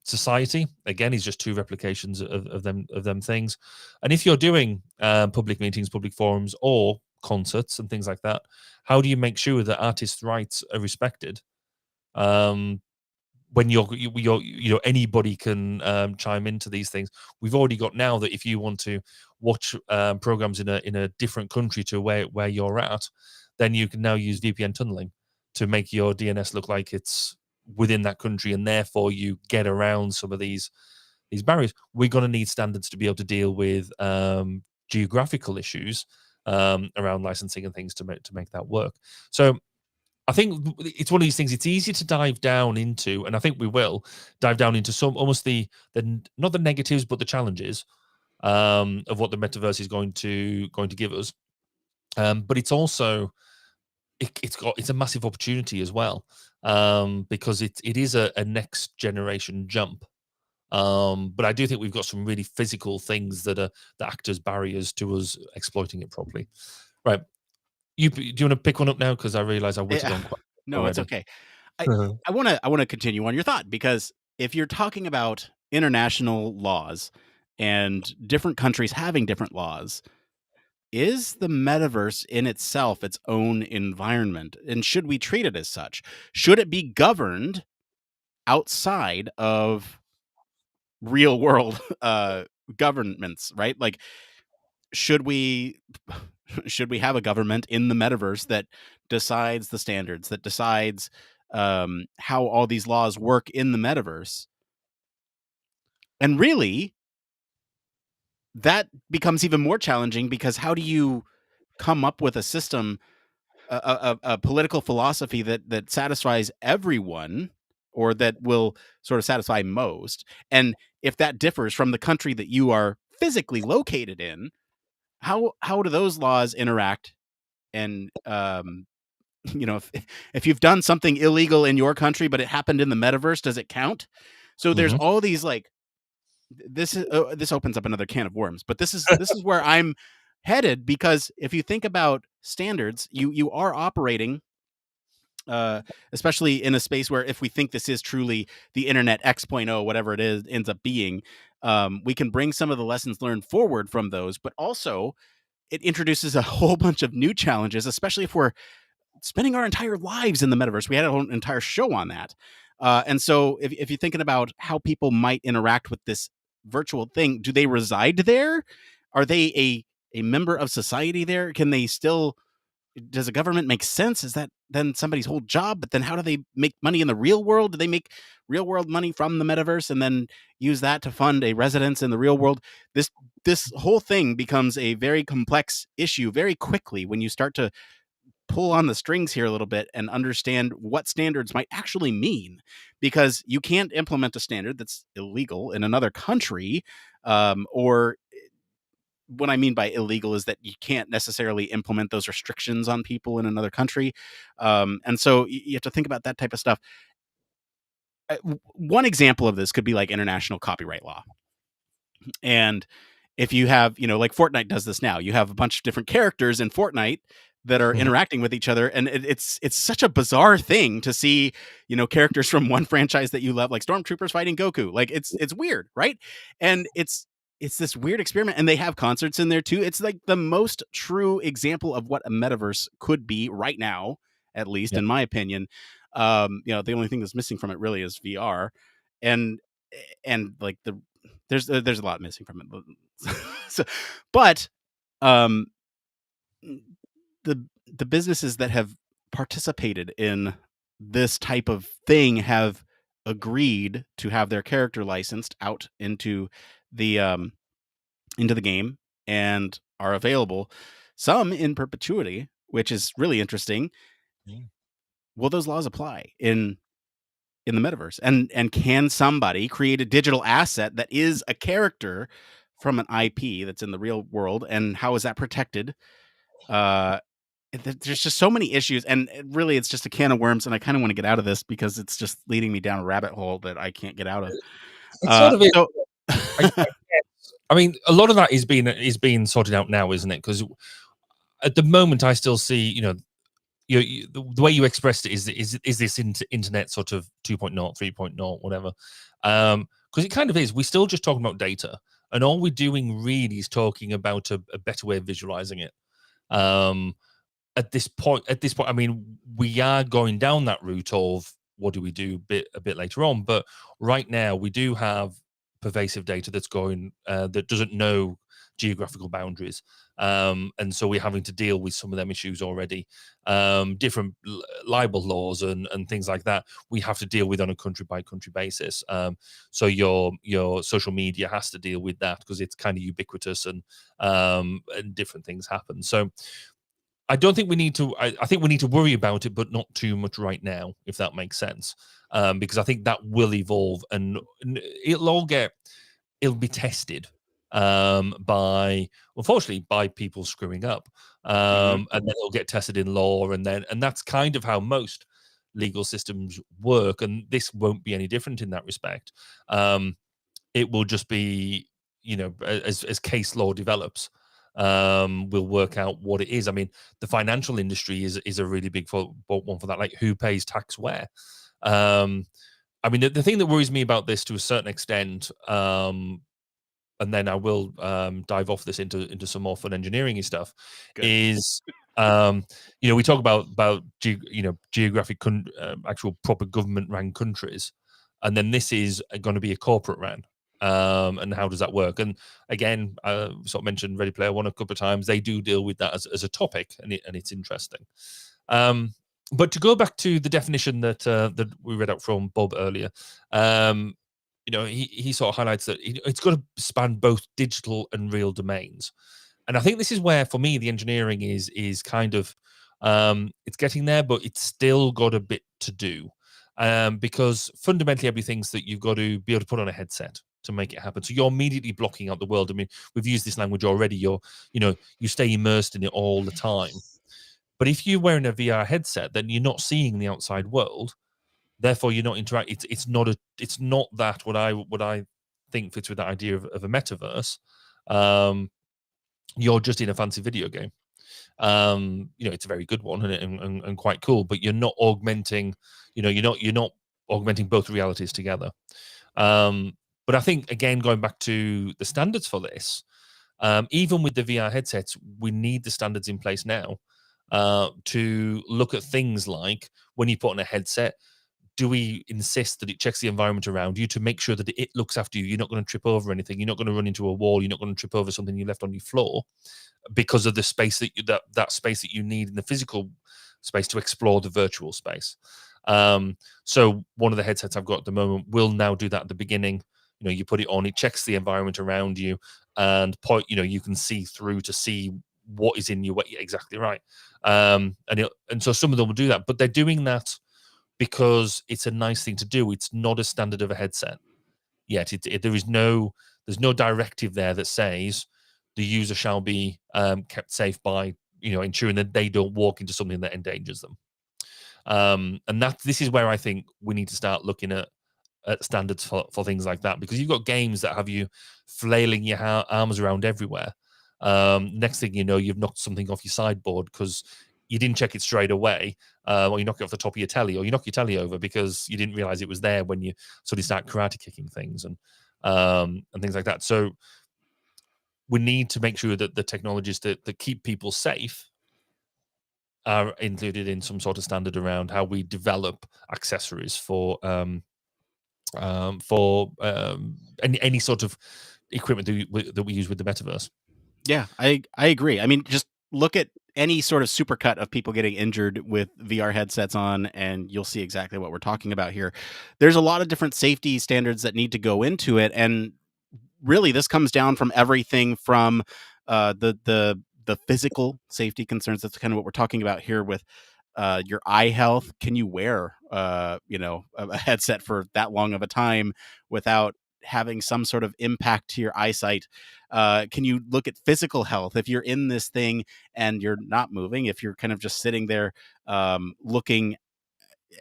Society, again, is just two replications of them things. And if you're doing public meetings, public forums, or concerts and things like that, how do you make sure that artists' rights are respected? When anybody can chime into these things. We've already got now that if you want to watch programs in a different country to where you're at, then you can now use VPN tunneling to make your DNS look like it's within that country, and therefore you get around some of these barriers. We're going to need standards to be able to deal with geographical issues around licensing and things to make that work. So I think it's one of these things. It's easy to dive down into, and I think we will dive down into some almost the not the negatives, but the challenges of what the metaverse is going to give us. But it's also it's a massive opportunity as well, because it is a next generation jump. But I do think we've got some really physical things that act as barriers to us exploiting it properly. Right. Do you want to pick one up now? Because I realize I whittled on quite.
No,
already.
it's okay. I want to continue on your thought, because if you're talking about international laws and different countries having different laws, is the metaverse in itself its own environment? And should we treat it as such? Should it be governed outside of real world governments, right? Like, should we have a government in the metaverse that decides the standards, that decides how all these laws work in the metaverse? And really, that becomes even more challenging, because how do you come up with a system, a political philosophy that satisfies everyone, or that will sort of satisfy most? And if that differs from the country that you are physically located in, how do those laws interact? And if you've done something illegal in your country but it happened in the metaverse, does it count? So there's all these, like, this opens up another can of worms, but this is where I'm headed, because if you think about standards, you are operating, especially in a space where, if we think this is truly the internet X.0, whatever it is ends up being, we can bring some of the lessons learned forward from those, but also it introduces a whole bunch of new challenges, especially if we're spending our entire lives in the metaverse. We had an entire show on that. And so if you're thinking about how people might interact with this virtual thing, do they reside there? Are they a member of society there? Can they still, does a government make sense? Is that then somebody's whole job? But then how do they make money in the real world? Do they make real world money from the metaverse and then use that to fund a residence in the real world? This whole thing becomes a very complex issue very quickly when you start to pull on the strings here a little bit and understand what standards might actually mean, because you can't implement a standard that's illegal in another country, or what I mean by illegal is that you can't necessarily implement those restrictions on people in another country. And so you have to think about that type of stuff. One example of this could be like international copyright law. And if you have, like Fortnite does this now, you have a bunch of different characters in Fortnite that are interacting with each other. And it's such a bizarre thing to see, characters from one franchise that you love, like stormtroopers fighting Goku. Like it's weird, right? And it's this weird experiment, and they have concerts in there too. It's like the most true example of what a metaverse could be right now, at least in my opinion. The only thing that's missing from it really is VR, and like there's a lot missing from it. But um, the businesses that have participated in this type of thing have agreed to have their character licensed out into the game and are available, some in perpetuity, which is really interesting. Will those laws apply in the metaverse? And can somebody create a digital asset that is a character from an IP that's in the real world, and how is that protected? There's just so many issues, and really it's just a can of worms, and I kind of want to get out of this because it's just leading me down a rabbit hole that I can't get out of.
It's sort of it. I mean, a lot of that is being sorted out now, isn't it? Because at the moment, I still see, you know, the way you expressed it is this internet sort of 2.0, 3.0, whatever. Because it kind of is. We're still just talking about data, and all we're doing really is talking about a better way of visualizing it. At this point, I mean, we are going down that route of what do we do a bit later on, but right now we do have pervasive data that's going that doesn't know geographical boundaries, and so we're having to deal with some of them issues already. Different libel laws and things like that we have to deal with on a country by country basis. So your social media has to deal with that because it's kind of ubiquitous, and different things happen. So I don't think we need to. I think we need to worry about it, but not too much right now, if that makes sense. Because I think that will evolve, and it'll be tested by, unfortunately, by people screwing up, and then it'll get tested in law, and that's kind of how most legal systems work, and this won't be any different in that respect. It will just be, you know, as case law develops, we'll work out what it is. I mean, the financial industry is a really big one for that. Like, who pays tax where? I mean, the thing that worries me about this to a certain extent, and then I will dive off this into some more fun engineering stuff. Good. Is you know, we talk about geographic actual proper government ran countries, and then this is going to be a corporate ran. And how does that work? And again, I sort of mentioned Ready Player One a couple of times. They do deal with that as a topic, and it's interesting. But to go back to the definition that we read out from Bob earlier, you know, he sort of highlights that it's got to span both digital and real domains. And I think this is where, for me, the engineering is kind of it's getting there, but it's still got a bit to do, because fundamentally everything's that you've got to be able to put on a headset to make it happen. So you're immediately blocking out the world. I mean, we've used this language already. You stay immersed in it all the time. But if you're wearing a VR headset, then you're not seeing the outside world. Therefore, you're not interacting. It's not that what I think fits with that idea of a metaverse. You're just in a fancy video game. You know, it's a very good one and quite cool, but you're not augmenting. You know, you're not augmenting both realities together. But I think, again, going back to the standards for this, even with the VR headsets, we need the standards in place now to look at things like, when you put on a headset, do we insist that it checks the environment around you to make sure that it looks after you? You're not going to trip over anything. You're not going to run into a wall. You're not going to trip over something you left on your floor because of the space that space that you need in the physical space to explore the virtual space. So one of the headsets I've got at the moment will now do that at the beginning. You know, you put it on, it checks the environment around you, and you can see through to see what is in you. Exactly right. And so some of them will do that, but they're doing that because it's a nice thing to do. It's not a standard of a headset yet. There's no directive there that says the user shall be kept safe by ensuring that they don't walk into something that endangers them. And this is where I think we need to start looking at standards for things like that, because you've got games that have you flailing your arms around everywhere. Next thing you know, you've knocked something off your sideboard because you didn't check it straight away, or you knock it off the top of your telly, or you knock your telly over because you didn't realize it was there when you suddenly start karate kicking things and things like that. So we need to make sure that the technologies that keep people safe are included in some sort of standard around how we develop accessories for for any sort of equipment that we use with the metaverse.
Yeah, I agree. I mean, just look at any sort of supercut of people getting injured with VR headsets on, and you'll see exactly what we're talking about here. There's a lot of different safety standards that need to go into it, and really, this comes down from everything from the physical safety concerns. That's kind of what we're talking about here with your eye health. Can you wear a headset for that long of a time without having some sort of impact to your eyesight? Can you look at physical health if you're in this thing and you're not moving? If you're kind of just sitting there looking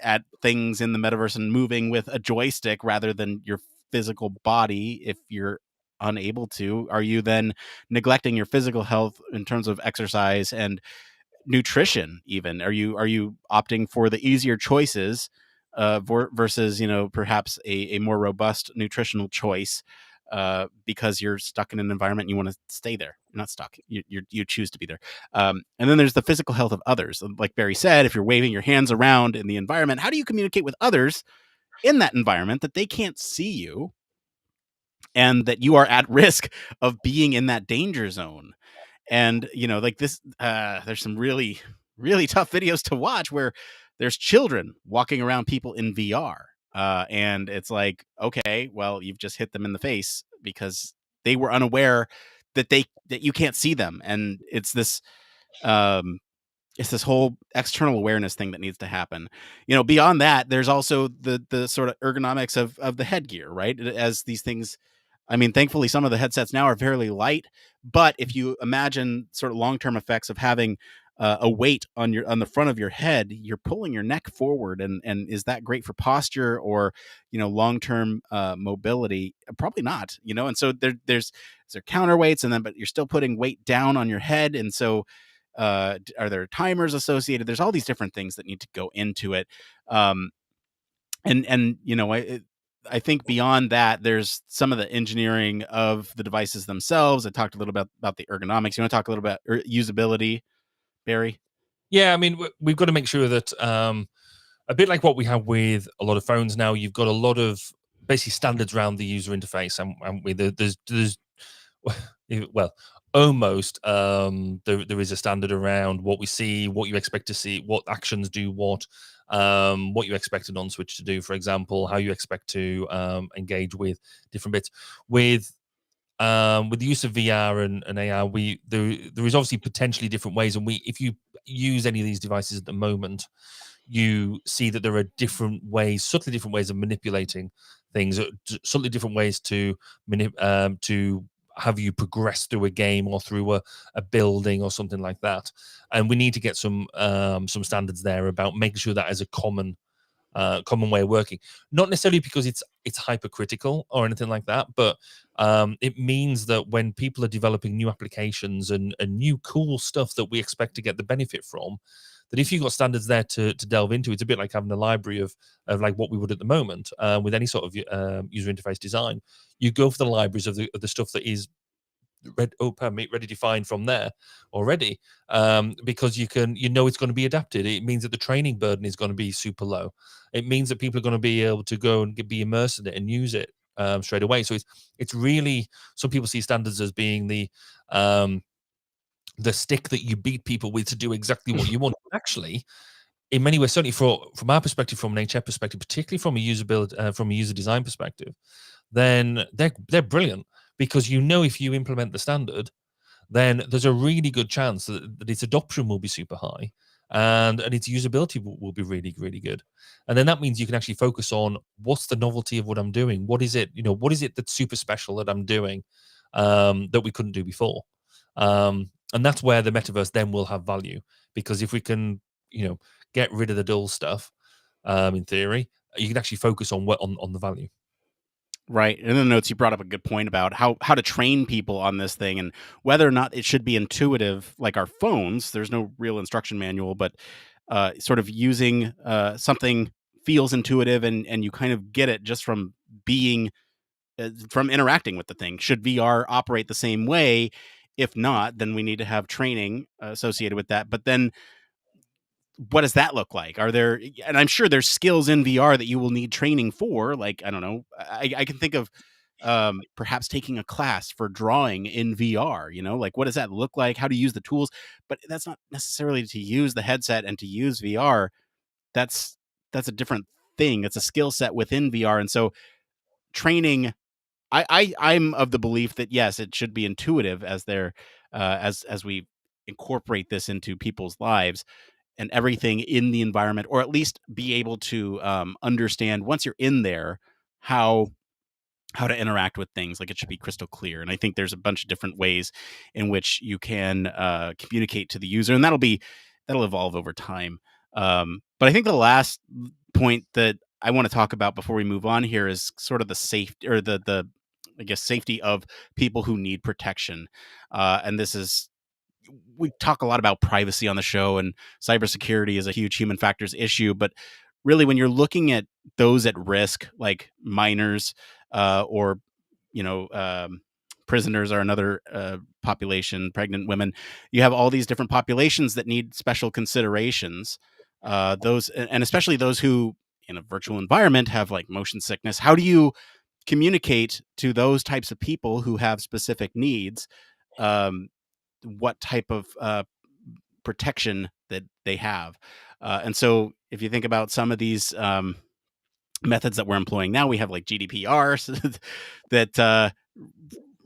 at things in the metaverse and moving with a joystick rather than your physical body, if you're unable to, are you then neglecting your physical health in terms of exercise and nutrition? Even are you opting for the easier choices versus perhaps a more robust nutritional choice because you're stuck in an environment and you want to stay there? You're not stuck, you choose to be there. And then there's the physical health of others. Like Barry said, if you're waving your hands around in the environment, how do you communicate with others in that environment that they can't see you and that you are at risk of being in that danger zone? And like this, there's some really really tough videos to watch where there's children walking around people in VR, and it's like, okay, well, you've just hit them in the face because they were unaware that you can't see them. And um it's this whole external awareness thing that needs to happen. Beyond that, there's also the sort of ergonomics of the headgear, right? As these things, I mean, thankfully, some of the headsets now are fairly light, but if you imagine sort of long-term effects of having a weight on the front of your head, you're pulling your neck forward, and is that great for posture or long-term mobility? Probably not. And so there's counterweights, and then but you're still putting weight down on your head, and so are there timers associated? There's all these different things that need to go into it. And I think beyond that, there's some of the engineering of the devices themselves. I talked a little bit about the ergonomics. You want to talk a little bit about usability, Barry?
Yeah, I mean, we've got to make sure that a bit like what we have with a lot of phones now, you've got a lot of basically standards around the user interface, and there's well, almost there is a standard around what we see, what you expect to see, what actions do what you expect a non-switch to do, for example, how you expect to engage with different bits. With the use of VR and AR, there is obviously potentially different ways, and if you use any of these devices at the moment, you see that there are subtly different ways of manipulating things, subtly different ways to have you progress through a game or through a building or something like that. And we need to get some standards there about making sure that is a common way of working. Not necessarily because it's hypercritical or anything like that, but it means that when people are developing new applications and new cool stuff that we expect to get the benefit from, that if you've got standards there to delve into, it's a bit like having a library of like what we would at the moment with any sort of user interface design. You go for the libraries of the stuff that is ready defined from there already, because it's going to be adapted. It means that the training burden is going to be super low. It means that people are going to be able to go and be immersed in it and use it straight away. So it's really, some people see standards as being the stick that you beat people with to do exactly what you want. Actually, in many ways, certainly from our perspective, from an HR perspective, particularly from a user design perspective, then they're brilliant, because if you implement the standard, then there's a really good chance that its adoption will be super high, and its usability will be really, really good. And then that means you can actually focus on what's the novelty of what I'm doing. What is it that's super special that I'm doing that we couldn't do before? And that's where the metaverse then will have value, because if we can, get rid of the dull stuff, in theory, you can actually focus on the value.
Right. In the notes, you brought up a good point about how to train people on this thing and whether or not it should be intuitive like our phones. There's no real instruction manual, but sort of using something feels intuitive, and you kind of get it just from from interacting with the thing. Should VR operate the same way? If not, then we need to have training associated with that. But then what does that look like? Are there, and I'm sure there's skills in VR that you will need training for. Like, I don't know, I can think of perhaps taking a class for drawing in VR, like what does that look like? How to use the tools? But that's not necessarily to use the headset and to use VR. That's a different thing. It's a skill set within VR. And so training, I'm of the belief that yes, it should be intuitive as they're as we incorporate this into people's lives and everything in the environment, or at least be able to understand once you're in there how to interact with things. Like, it should be crystal clear. And I think there's a bunch of different ways in which you can communicate to the user, and that'll evolve over time. But I think the last point that I want to talk about before we move on here is sort of the safety, or the I guess safety of people who need protection. And this is, we talk a lot about privacy on the show, and cybersecurity is a huge human factors issue. But really, when you're looking at those at risk, like minors, or prisoners are another population, pregnant women, you have all these different populations that need special considerations. Those, and especially those who in a virtual environment have like motion sickness. How do you communicate to those types of people who have specific needs? What type of protection that they have. And so if you think about some of these methods that we're employing now, we have like GDPR that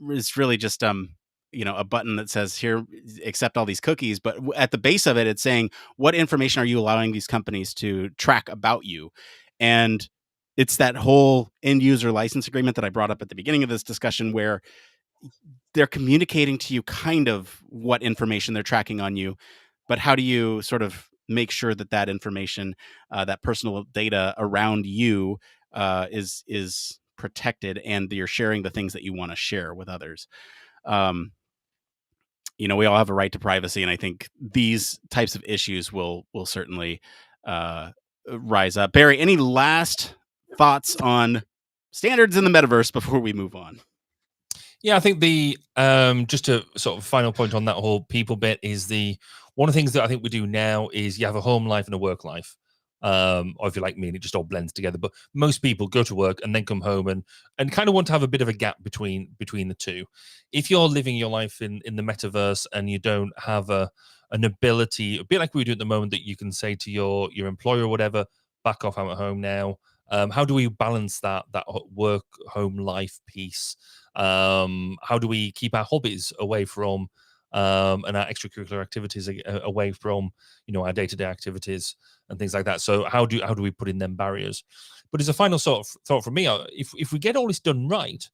is really just a button that says, here, accept all these cookies. But at the base of it, it's saying, what information are you allowing these companies to track about you? And it's that whole end user license agreement that I brought up at the beginning of this discussion, where they're communicating to you kind of what information they're tracking on you, but how do you sort of make sure that that information, that personal data around you is protected, and you're sharing the things that you want to share with others? We all have a right to privacy, and I think these types of issues will certainly rise up. Barry, any last thoughts on standards in the metaverse before we move on?
Yeah, I think the just a sort of final point on that whole people bit is one of the things that I think we do now is you have a home life and a work life. Or if you're like me, and it just all blends together. But most people go to work and then come home and kind of want to have a bit of a gap between the two. If you're living your life in the metaverse and you don't have an ability, a bit like we do at the moment, that you can say to your employer or whatever, back off, I'm at home now. How do we balance that work home life piece? How do we keep our hobbies away from and our extracurricular activities away from our day-to-day activities and things like that? So how do we put in them barriers? But as a final sort of thought from me, if we get all this done right,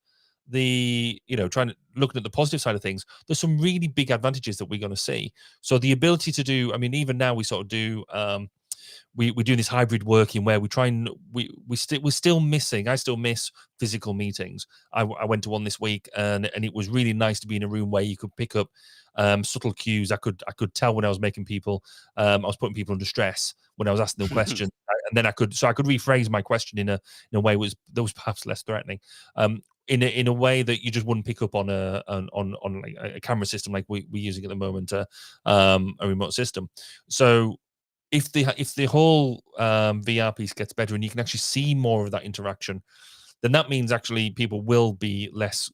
looking at the positive side of things, there's some really big advantages that we're going to see. So the ability to do, I mean, even now we sort of do we're doing this hybrid working where we try and we're still missing. I still miss physical meetings. I went to one this week, and it was really nice to be in a room where you could pick up subtle cues. I could tell when I was making people, I was putting people under stress when I was asking them questions, and then I could rephrase my question in a way that was perhaps less threatening. In a way that you just wouldn't pick up on like a camera system like we're using at the moment, a remote system. So if the whole VR piece gets better and you can actually see more of that interaction, then that means actually people will be less.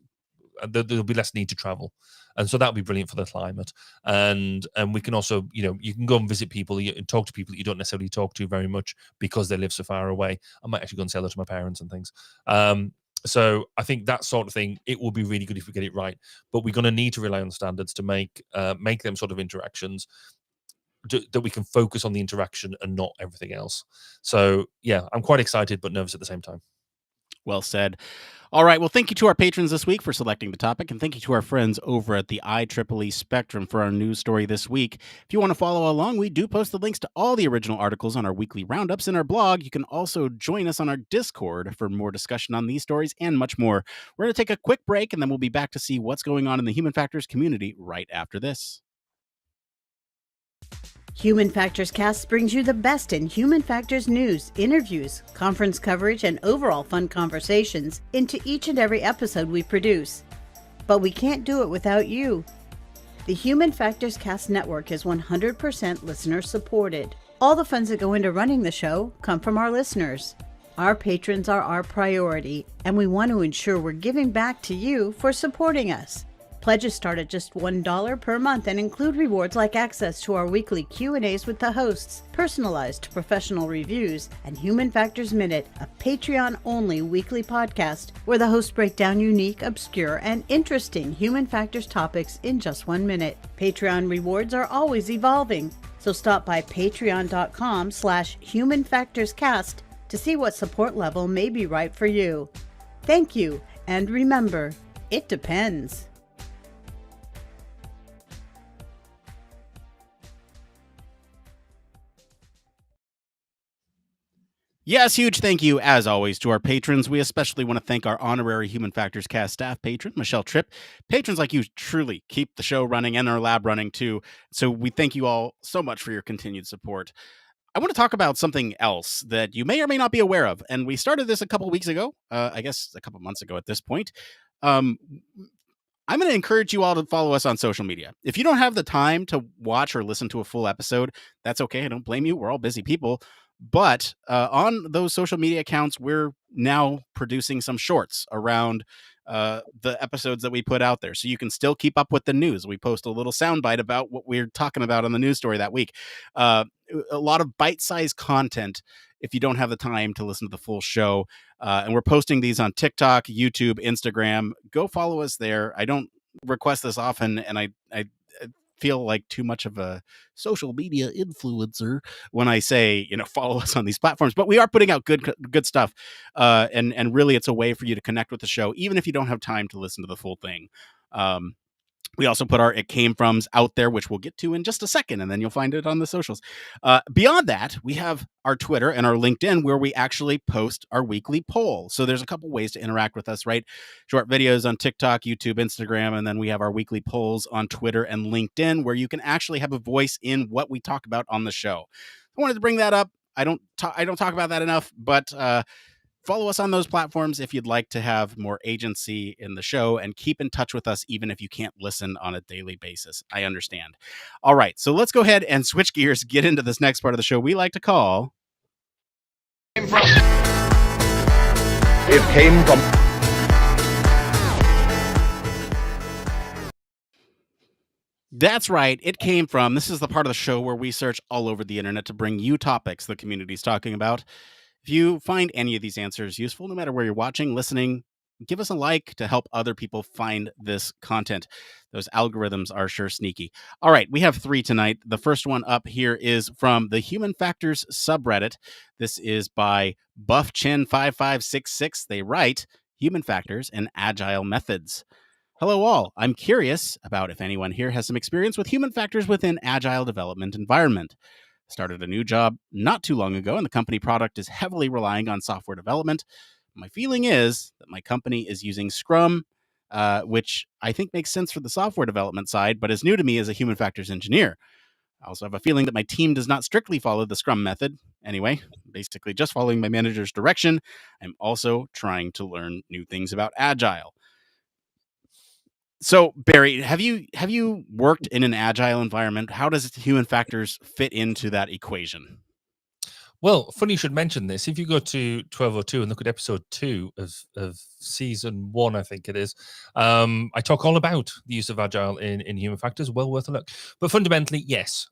There'll be less need to travel, and so that'll be brilliant for the climate. And we can also, you can go and visit people and talk to people that you don't necessarily talk to very much because they live so far away. I might actually go and say hello to my parents and things. So I think that sort of thing, it will be really good if we get it right. But we're going to need to rely on standards to make them sort of interactions that we can focus on the interaction and not everything else. So yeah, I'm quite excited but nervous at the same time.
Well said. All right. Well, thank you to our patrons this week for selecting the topic, and thank you to our friends over at the IEEE Spectrum for our news story this week. If you want to follow along, we do post the links to all the original articles on our weekly roundups in our blog. You can also join us on our Discord for more discussion on these stories and much more. We're going to take a quick break, and then we'll be back to see what's going on in the Human Factors community right after this.
Human Factors Cast brings you the best in human factors news, interviews, conference coverage, and overall fun conversations into each and every episode we produce. But we can't do it without you. The Human Factors Cast network is 100% listener supported. All the funds that go into running the show come from our listeners. Our patrons are our priority, and we want to ensure we're giving back to you for supporting us. Pledges start at just $1 per month and include rewards like access to our weekly Q&As with the hosts, personalized professional reviews, and Human Factors Minute, a Patreon-only weekly podcast where the hosts break down unique, obscure, and interesting human factors topics in just 1 minute. Patreon rewards are always evolving, so stop by patreon.com/humanfactorscast to see what support level may be right for you. Thank you, and remember, it depends.
Yes, huge thank you, as always, to our patrons. We especially want to thank our honorary Human Factors Cast staff patron, Michelle Tripp. Patrons like you truly keep the show running and our lab running, too. So we thank you all so much for your continued support. I want to talk about something else that you may or may not be aware of. And we started this a couple weeks ago, I guess a couple months ago at this point. I'm going to encourage you all to follow us on social media. If you don't have the time to watch or listen to a full episode, that's okay. I don't blame you. We're all busy people. But on those social media accounts, we're now producing some shorts around the episodes that we put out there. So you can still keep up with the news. We post a little soundbite about what we're talking about on the news story that week. A lot of bite-sized content if you don't have the time to listen to the full show. And we're posting these on TikTok, YouTube, Instagram. Go follow us there. I don't request this often, and I feel like too much of a social media influencer when I say, follow us on these platforms, but we are putting out good stuff. And really it's a way for you to connect with the show, even if you don't have time to listen to the full thing. We also put our It Came Froms out there, which we'll get to in just a second, and then you'll find it on the socials. Beyond that, we have our Twitter and our LinkedIn where we actually post our weekly poll. So there's a couple ways to interact with us, right? Short videos on TikTok, YouTube, Instagram, and then we have our weekly polls on Twitter and LinkedIn where you can actually have a voice in what we talk about on the show. I wanted to bring that up. I don't talk about that enough, but follow us on those platforms if you'd like to have more agency in the show, and keep in touch with us even if you can't listen on a daily basis. I understand. All right, so let's go ahead and switch gears, get into this next part of the show we like to call...
It came from...
That's right. It came from... This is the part of the show where we search all over the internet to bring you topics the community's talking about. If you find any of these answers useful, no matter where you're watching, listening, give us a like to help other people find this content. Those algorithms are sure sneaky. All right, we have 3 tonight. The first one up here is from the Human Factors subreddit. This is by BuffChin5566. They write, Human Factors and Agile Methods. Hello all. I'm curious about if anyone here has some experience with human factors within agile development environment. Started a new job not too long ago, and the company product is heavily relying on software development. My feeling is that my company is using Scrum, which I think makes sense for the software development side, but is new to me as a human factors engineer. I also have a feeling that my team does not strictly follow the Scrum method. Anyway, basically just following my manager's direction. I'm also trying to learn new things about Agile. So, Barry, have you worked in an agile environment? How does human factors fit into that equation?
Well, funny you should mention this. If you go to 1202 and look at episode 2 of season 1, I think it is, I talk all about the use of agile in human factors. Well worth a look. But fundamentally, yes.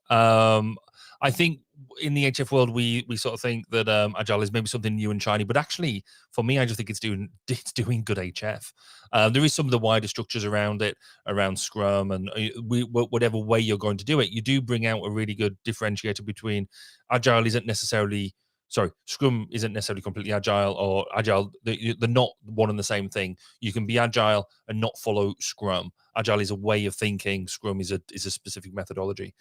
I think in the HF world, we sort of think that agile is maybe something new and shiny, but actually, for me, I just think it's doing good HF. There is some of the wider structures around it, around Scrum, and whatever way you're going to do it, you do bring out a really good differentiator between agile isn't necessarily. Sorry, Scrum isn't necessarily completely agile, or agile, they're not one and the same thing. You can be agile and not follow Scrum. Agile is a way of thinking. Scrum is a specific methodology.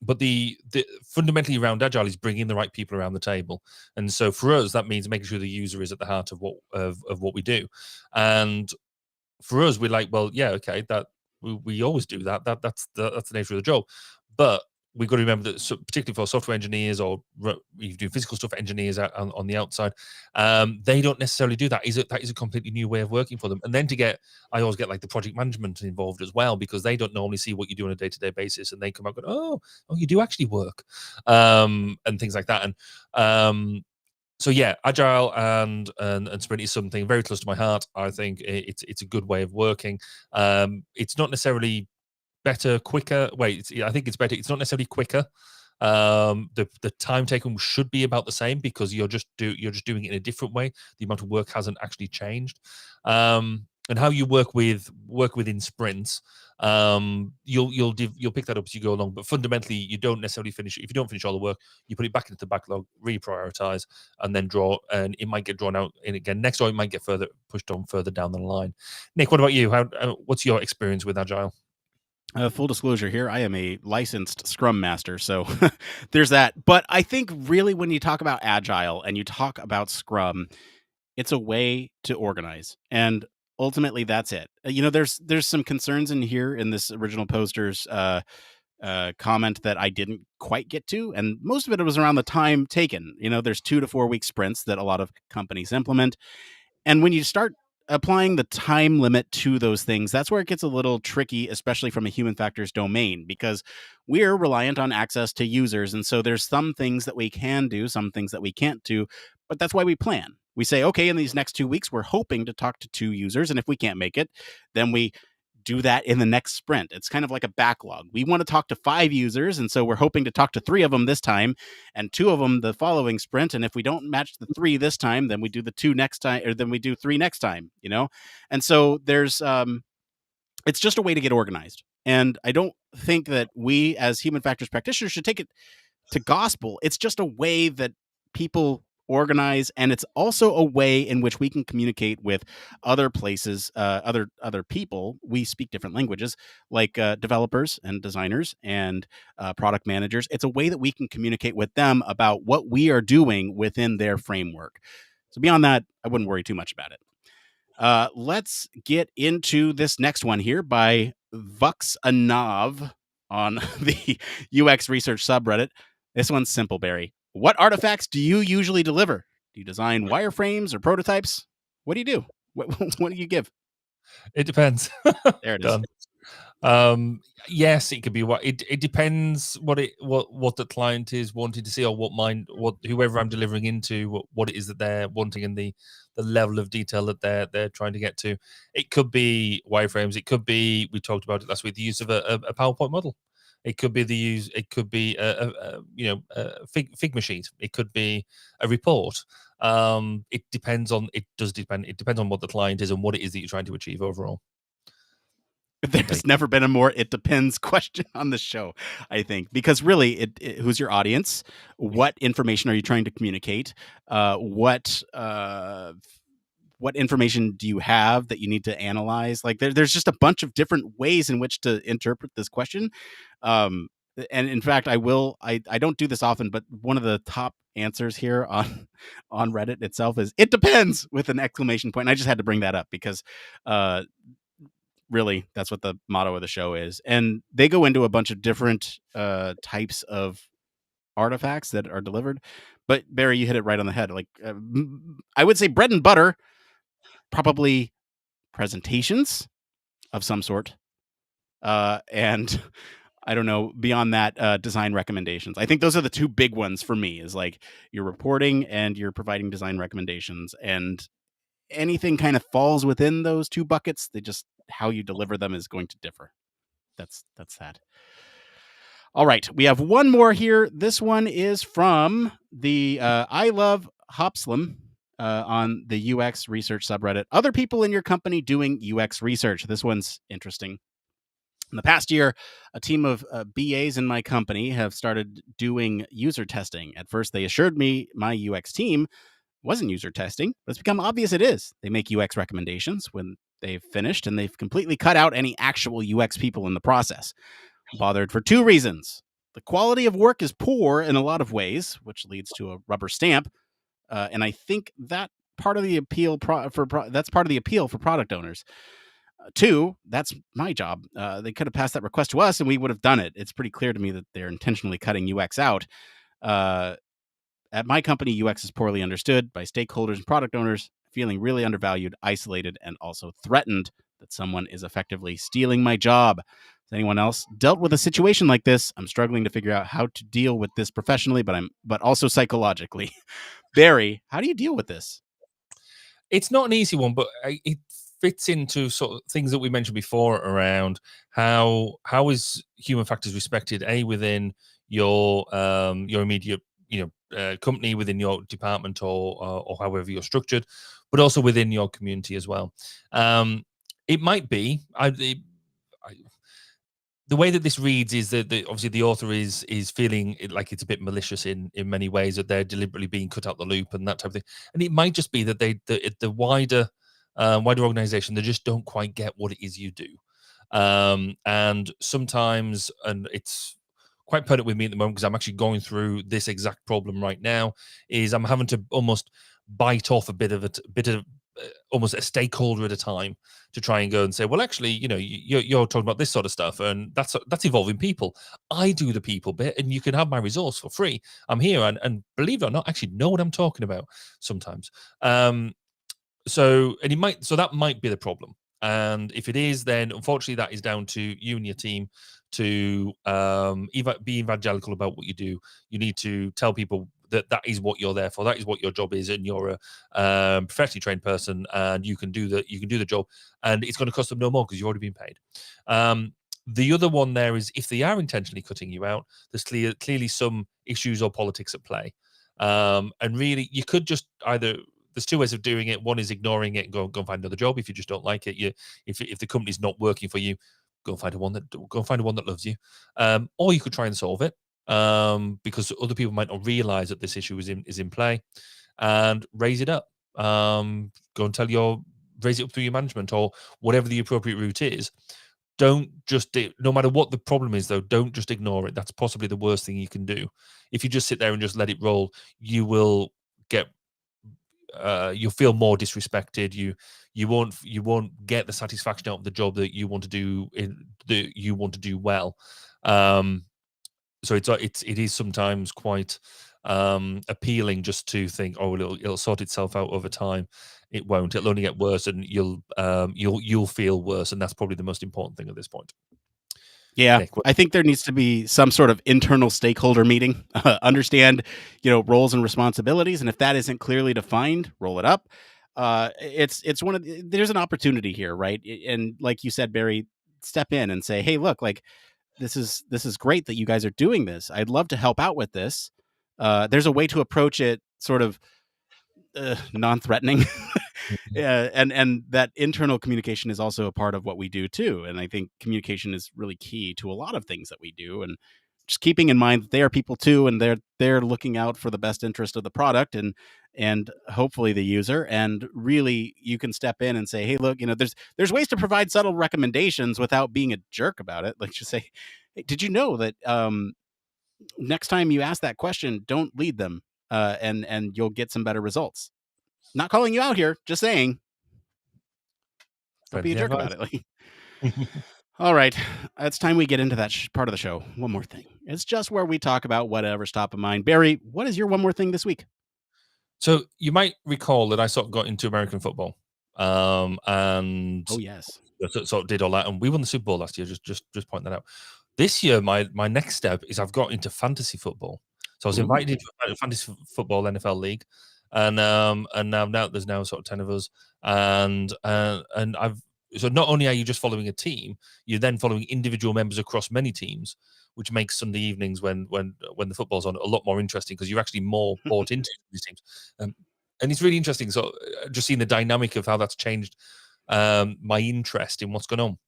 But the fundamentally around agile is bringing the right people around the table, and so for us that means making sure the user is at the heart of what we do. And for us, we're like, well, yeah, okay, that we always do that. That's the nature of the job. But we've got to remember that, particularly for software engineers or you do physical stuff engineers on the outside, they don't necessarily do that. That is a completely new way of working for them. And then I always get like the project management involved as well, because they don't normally see what you do on a day-to-day basis, and they come out and go, oh, you do actually work, and things like that. And so yeah, agile and sprint is something very close to my heart. I think it's a good way of working. It's not necessarily better, quicker. I think it's better. It's not necessarily quicker. The time taken should be about the same, because you're just doing it in a different way. The amount of work hasn't actually changed. And how you work within sprints, you'll pick that up as you go along. But fundamentally, you don't necessarily finish. If you don't finish all the work, you put it back into the backlog, reprioritize, and then draw. And it might get drawn out in again next, or it might get pushed on further down the line. Nick, what about you? What's your experience with agile?
Full disclosure here, I am a licensed Scrum Master, so there's that. But I think really when you talk about agile and you talk about Scrum, it's a way to organize, and ultimately that's it. There's some concerns in here in this original poster's comment that I didn't quite get to, and most of it was around the time taken. There's 2 to 4 week sprints that a lot of companies implement, and when you start applying the time limit to those things, that's where it gets a little tricky, especially from a human factors domain, because we're reliant on access to users. And so there's some things that we can do, some things that we can't do, but that's why we plan. We say, okay, in these next 2 weeks, we're hoping to talk to 2 users. And if we can't make it, then we do that in the next sprint. It's kind of like a backlog. We want to talk to 5 users, and so we're hoping to talk to 3 of them this time and 2 of them the following sprint. And if we don't match the 3 this time, then we do the 2 next time, or then we do 3 next time, And so there's it's just a way to get organized. And I don't think that we as human factors practitioners should take it to gospel. It's just a way that people organize, and it's also a way in which we can communicate with other places, other people. We speak different languages, like developers and designers and product managers. It's a way that we can communicate with them about what we are doing within their framework. So beyond that, I wouldn't worry too much about it. Let's get into this next one here by Vuxanav on the UX research subreddit. This one's simple, Barry. What artifacts do you usually deliver? Do you design wireframes or prototypes? What do you do? What do you give?
It depends.
There it is.
Yes, it could be it depends what the client is wanting to see, or whoever I'm delivering into, what it is that they're wanting, and the level of detail that they're trying to get to. It could be wireframes. It could be, we talked about it last week, the use of a PowerPoint model. It could be a Figma sheet. It could be a report. It depends on what the client is and what it is that you're trying to achieve overall.
There's never been a more "it depends" question on the show, I think, because really, who's your audience? What information are you trying to communicate? What information do you have that you need to analyze? Like there's just a bunch of different ways in which to interpret this question. And in fact, I don't do this often, but one of the top answers here on Reddit itself is "it depends" with an exclamation point. And I just had to bring that up because really that's what the motto of the show is. And they go into a bunch of different types of artifacts that are delivered. But Barry, you hit it right on the head. Like I would say bread and butter, probably presentations of some sort. And I don't know, beyond that, design recommendations. I think those are the 2 big ones for me, is like you're reporting and you're providing design recommendations, and anything kind of falls within those 2 buckets. How you deliver them is going to differ. That's that. All right. We have one more here. This one is from the I Love Hopslam on the UX research subreddit. Other people in your company doing UX research. This one's interesting. In the past year, a team of BAs in my company have started doing user testing. At first, they assured me my UX team wasn't user testing, but it's become obvious it is. They make UX recommendations when they've finished, and they've completely cut out any actual UX people in the process. Bothered for 2 reasons. The quality of work is poor in a lot of ways, which leads to a rubber stamp. And I think that part of the appeal that's part of the appeal for product owners. Two, that's my job. They could have passed that request to us and we would have done it. It's pretty clear to me that they're intentionally cutting UX out. At my company, UX is poorly understood by stakeholders and product owners, feeling really undervalued, isolated, and also threatened that someone is effectively stealing my job. Has anyone else dealt with a situation like this? I'm struggling to figure out how to deal with this professionally, but also psychologically. Barry, how do you deal with this?
It's not an easy one, but it fits into sort of things that we mentioned before around how is human factors respected within your immediate company, within your department, or however you're structured, but also within your community as well. It might be the way that this reads is that obviously the author is feeling like it's a bit malicious in many ways, that they're deliberately being cut out the loop and that type of thing. And it might just be that the wider organization, they just don't quite get what it is you do. And sometimes, and it's quite pertinent with me at the moment because I'm actually going through this exact problem right now, is I'm having to almost bite off a bit of almost a stakeholder at a time to try and go and say, well, actually, you're talking about this sort of stuff, and that's involving people. I do the people bit, and you can have my resource for free. I'm here, and believe it or not, actually know what I'm talking about sometimes. So that might be the problem. And if it is, then unfortunately that is down to you and your team to be evangelical about what you do. You need to tell people that is what you're there for. That is what your job is, and you're a professionally trained person, and you can do the job, and it's going to cost them no more because you've already been paid. The other one there is, if they are intentionally cutting you out, there's clearly some issues or politics at play. And really, you could just there's two ways of doing it. One is ignoring it and go and find another job if you just don't like it. If the company's not working for you, go and find one that loves you. Or you could try and solve it, because other people might not realize that this issue is in play, and raise it up. Go and raise it up through your management or whatever the appropriate route is. Don't just, no matter what the problem is, though, don't just ignore it. That's possibly the worst thing you can do. If you just sit there and just let it roll, you will get, you'll feel more disrespected. You won't get the satisfaction out of the job that you want to do, well. So it is sometimes quite appealing just to think, oh, it'll sort itself out over time. It won't. It'll only get worse, and you'll feel worse, and that's probably the most important thing at this point.
Yeah, Nick, I think there needs to be some sort of internal stakeholder meeting. Understand, roles and responsibilities, and if that isn't clearly defined, roll it up. It's there's an opportunity here, right? And like you said, Barry, step in and say, hey, look, like this is great that you guys are doing this. I'd love to help out with this. There's a way to approach it sort of non-threatening. Yeah, and that internal communication is also a part of what we do too. And I think communication is really key to a lot of things that we do. And just keeping in mind that they are people too, and they're looking out for the best interest of the product and hopefully the user. And really, you can step in and say, hey, look, there's ways to provide subtle recommendations without being a jerk about it. Like, just say, hey, did you know that next time you ask that question, don't lead them, and you'll get some better results. Not calling you out here, just saying. Don't be a jerk about it. All right. It's time we get into that part of the show. One more thing. It's just where we talk about whatever's top of mind. Barry, what is your one more thing this week?
So you might recall that I sort of got into American football. And
oh yes,
sort of did all that, and we won the Super Bowl last year. Just point that out. This year, my next step is I've got into fantasy football. So I was invited into a fantasy football NFL league, and now there's now sort of 10 of us, and so not only are you just following a team, you're then following individual members across many teams, which makes Sunday evenings when the football's on a lot more interesting because you're actually more bought into these teams, and it's really interesting. So just seeing the dynamic of how that's changed my interest in what's going on.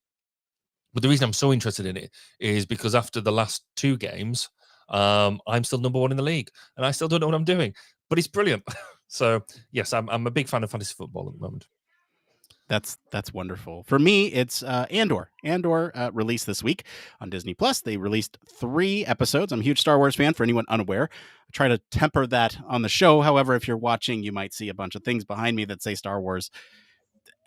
But the reason I'm so interested in it is because after the last 2 games, I'm still number 1 in the league, and I still don't know what I'm doing, but it's brilliant. So yes, I'm a big fan of fantasy football at the moment.
That's wonderful. For me, it's Andor. Andor released this week on Disney Plus. They released 3 episodes. I'm a huge Star Wars fan, for anyone unaware. I try to temper that on the show. However, if you're watching, you might see a bunch of things behind me that say Star Wars.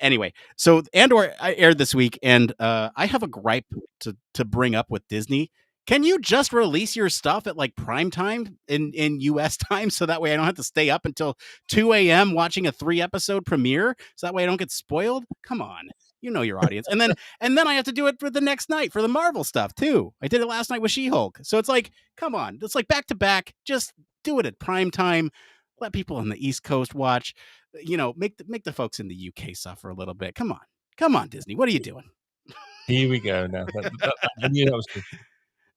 Anyway, so Andor aired this week, and I have a gripe to bring up with Disney. Can you just release your stuff at like prime time in US time, so that way I don't have to stay up until 2 a.m. watching a 3-episode premiere, so that way I don't get spoiled? Come on, you know your audience. And then I have to do it for the next night for the Marvel stuff too. I did it last night with She-Hulk. So it's like, come on, it's like back to back. Just do it at prime time. Let people on the East Coast watch. Make the folks in the UK suffer a little bit. Come on, Disney. What are you doing?
Here we go now. I knew that was good.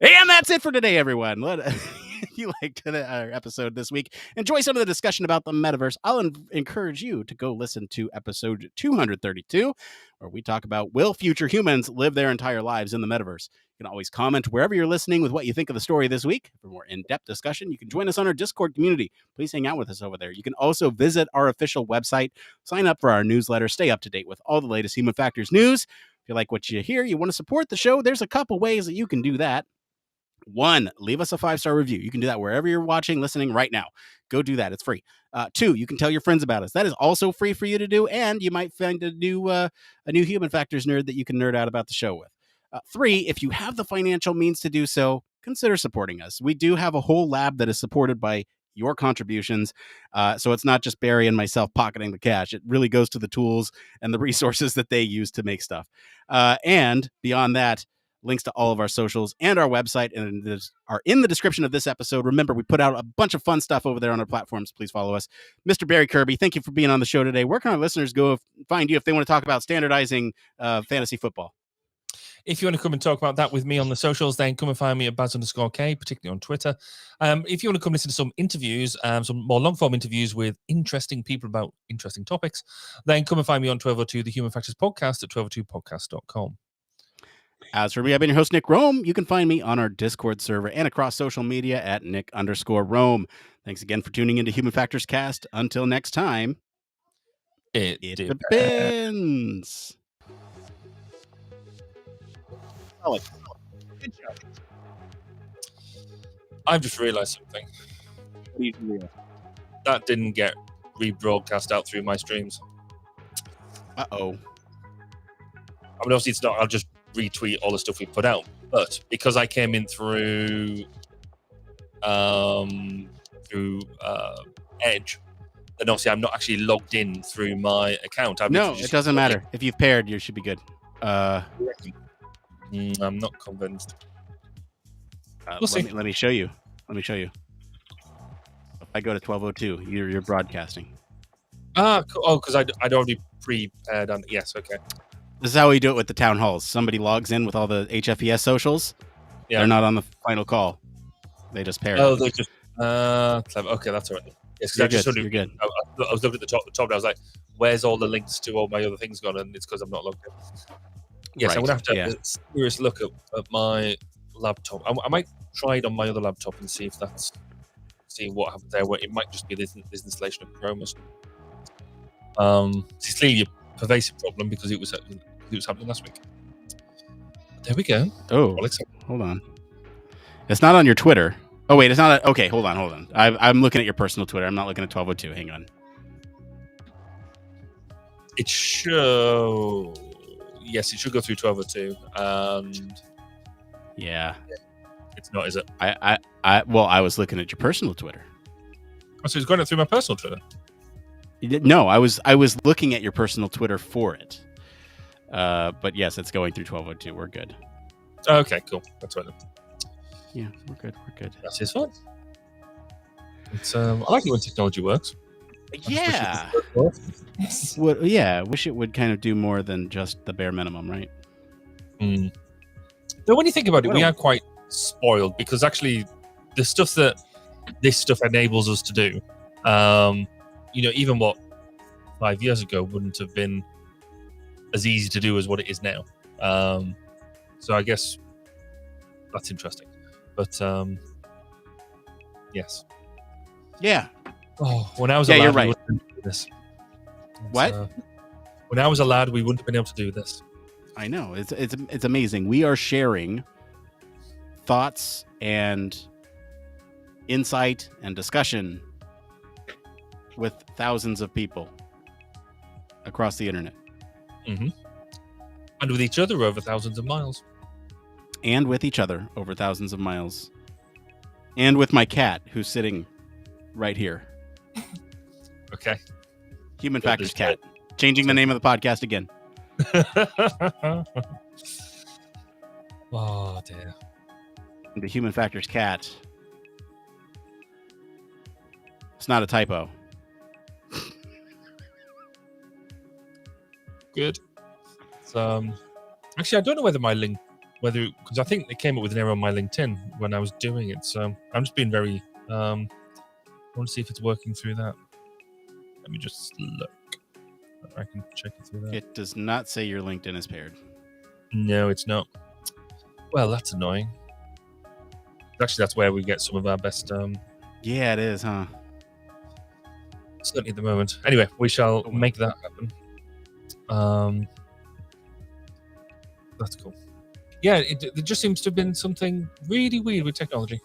And that's it for today, everyone. If you liked our episode this week, enjoy some of the discussion about the metaverse, I'll encourage you to go listen to episode 232, where we talk about, will future humans live their entire lives in the metaverse? You can always comment wherever you're listening with what you think of the story this week. For more in-depth discussion, you can join us on our Discord community. Please hang out with us over there. You can also visit our official website, sign up for our newsletter, stay up to date with all the latest Human Factors news. If you like what you hear, you want to support the show, there's a couple ways that you can do that. 1, leave us a 5-star review. You can do that wherever you're watching, listening right now. Go do that. It's free. 2, you can tell your friends about us. That is also free for you to do, and you might find a new Human Factors nerd that you can nerd out about the show with. 3, if you have the financial means to do so, consider supporting us. We do have a whole lab that is supported by your contributions. So it's not just Barry and myself pocketing the cash. It really goes to the tools and the resources that they use to make stuff. And beyond that, links to all of our socials and our website are in the description of this episode. Remember, we put out a bunch of fun stuff over there on our platforms. Please follow us. Mr. Barry Kirby, thank you for being on the show today. Where can our listeners go find you if they want to talk about standardizing fantasy football?
If you want to come and talk about that with me on the socials, then come and find me at Baz_K, particularly on Twitter. If you want to come listen to some interviews, some more long-form interviews with interesting people about interesting topics, then come and find me on 1202, the Human Factors Podcast at 1202podcast.com.
As for me, I've been your host, Nick Roome. You can find me on our Discord server and across social media at Nick_Roome. Thanks again for tuning into Human Factors Cast. Until next time, it depends. Oh, good job.
I've just realized something.
What do you do?
That didn't get rebroadcast out through my streams.
Uh-oh.
I mean, obviously it's not. I'll just retweet all the stuff we put out, but because I came in through Edge, then obviously I'm not actually logged in through my account.
No, it doesn't matter. If you've paired, you should be good.
I'm not convinced.
Let me show you. If I go to 1202, you're broadcasting.
Cool. Oh, because I'd already prepared. Yes, okay.
This is how we do it with the town halls. Somebody logs in with all the HFES socials. Yeah. They're not on the final call. They just pair.
Oh, they just clever. Okay, that's all right. Yes, because
you're good.
I was looking at the top, and I was like, "Where's all the links to all my other things gone?" And it's because I'm not logged in. Yes, right. I'm gonna have to have a serious look at my laptop. I might try it on my other laptop and see what happens there. It might just be this installation of Chrome or something. It's clearly a pervasive problem because it was happening last week. There we go.
Oh, hold on. It's not on your Twitter. Oh wait, it's not. Okay, hold on. I'm looking at your personal Twitter. I'm not looking at 1202. Hang on.
It should. Yes, it should go through 1202. And
yeah,
it's not, is it?
I was looking at your personal Twitter.
Oh, so it's going through my personal Twitter.
No, I was looking at your personal Twitter for it. But yes, it's going through 1202. We're good.
Okay, cool. That's right then.
Yeah, we're good.
That's his fun. It's I like it when technology works.
Yeah. Wish it would kind of do more than just the bare minimum, right?
But when you think about it, we are quite spoiled because actually the stuff that this stuff enables us to do, even what 5 years ago wouldn't have been as easy to do as what it is now. So I guess that's interesting. But yes.
Yeah.
Oh, when I was a lad,
you're right.
we wouldn't have been able to do this.
What?
When I was a lad, we wouldn't have been able to do this.
I know. It's amazing. We are sharing thoughts and insight and discussion with thousands of people across the internet.
Mm-hmm. And with each other over thousands of miles.
And with each other over thousands of miles. And with my cat, who's sitting right here.
Okay.
Human Factors Cat. Changing the name of the podcast again.
Oh, dear.
The Human Factors Cat. It's not a typo.
Good. So, actually, I don't know whether because I think they came up with an error on my LinkedIn when I was doing it. So I'm just being very. I want to see if it's working through that. Let me just look. I can check it through that.
It does not say your LinkedIn is paired.
No, it's not. Well, that's annoying. Actually, that's where we get some of our best.
Yeah, it is, huh?
Certainly at the moment. Anyway, we shall make that happen. That's cool. Yeah, there just seems to have been something really weird with technology.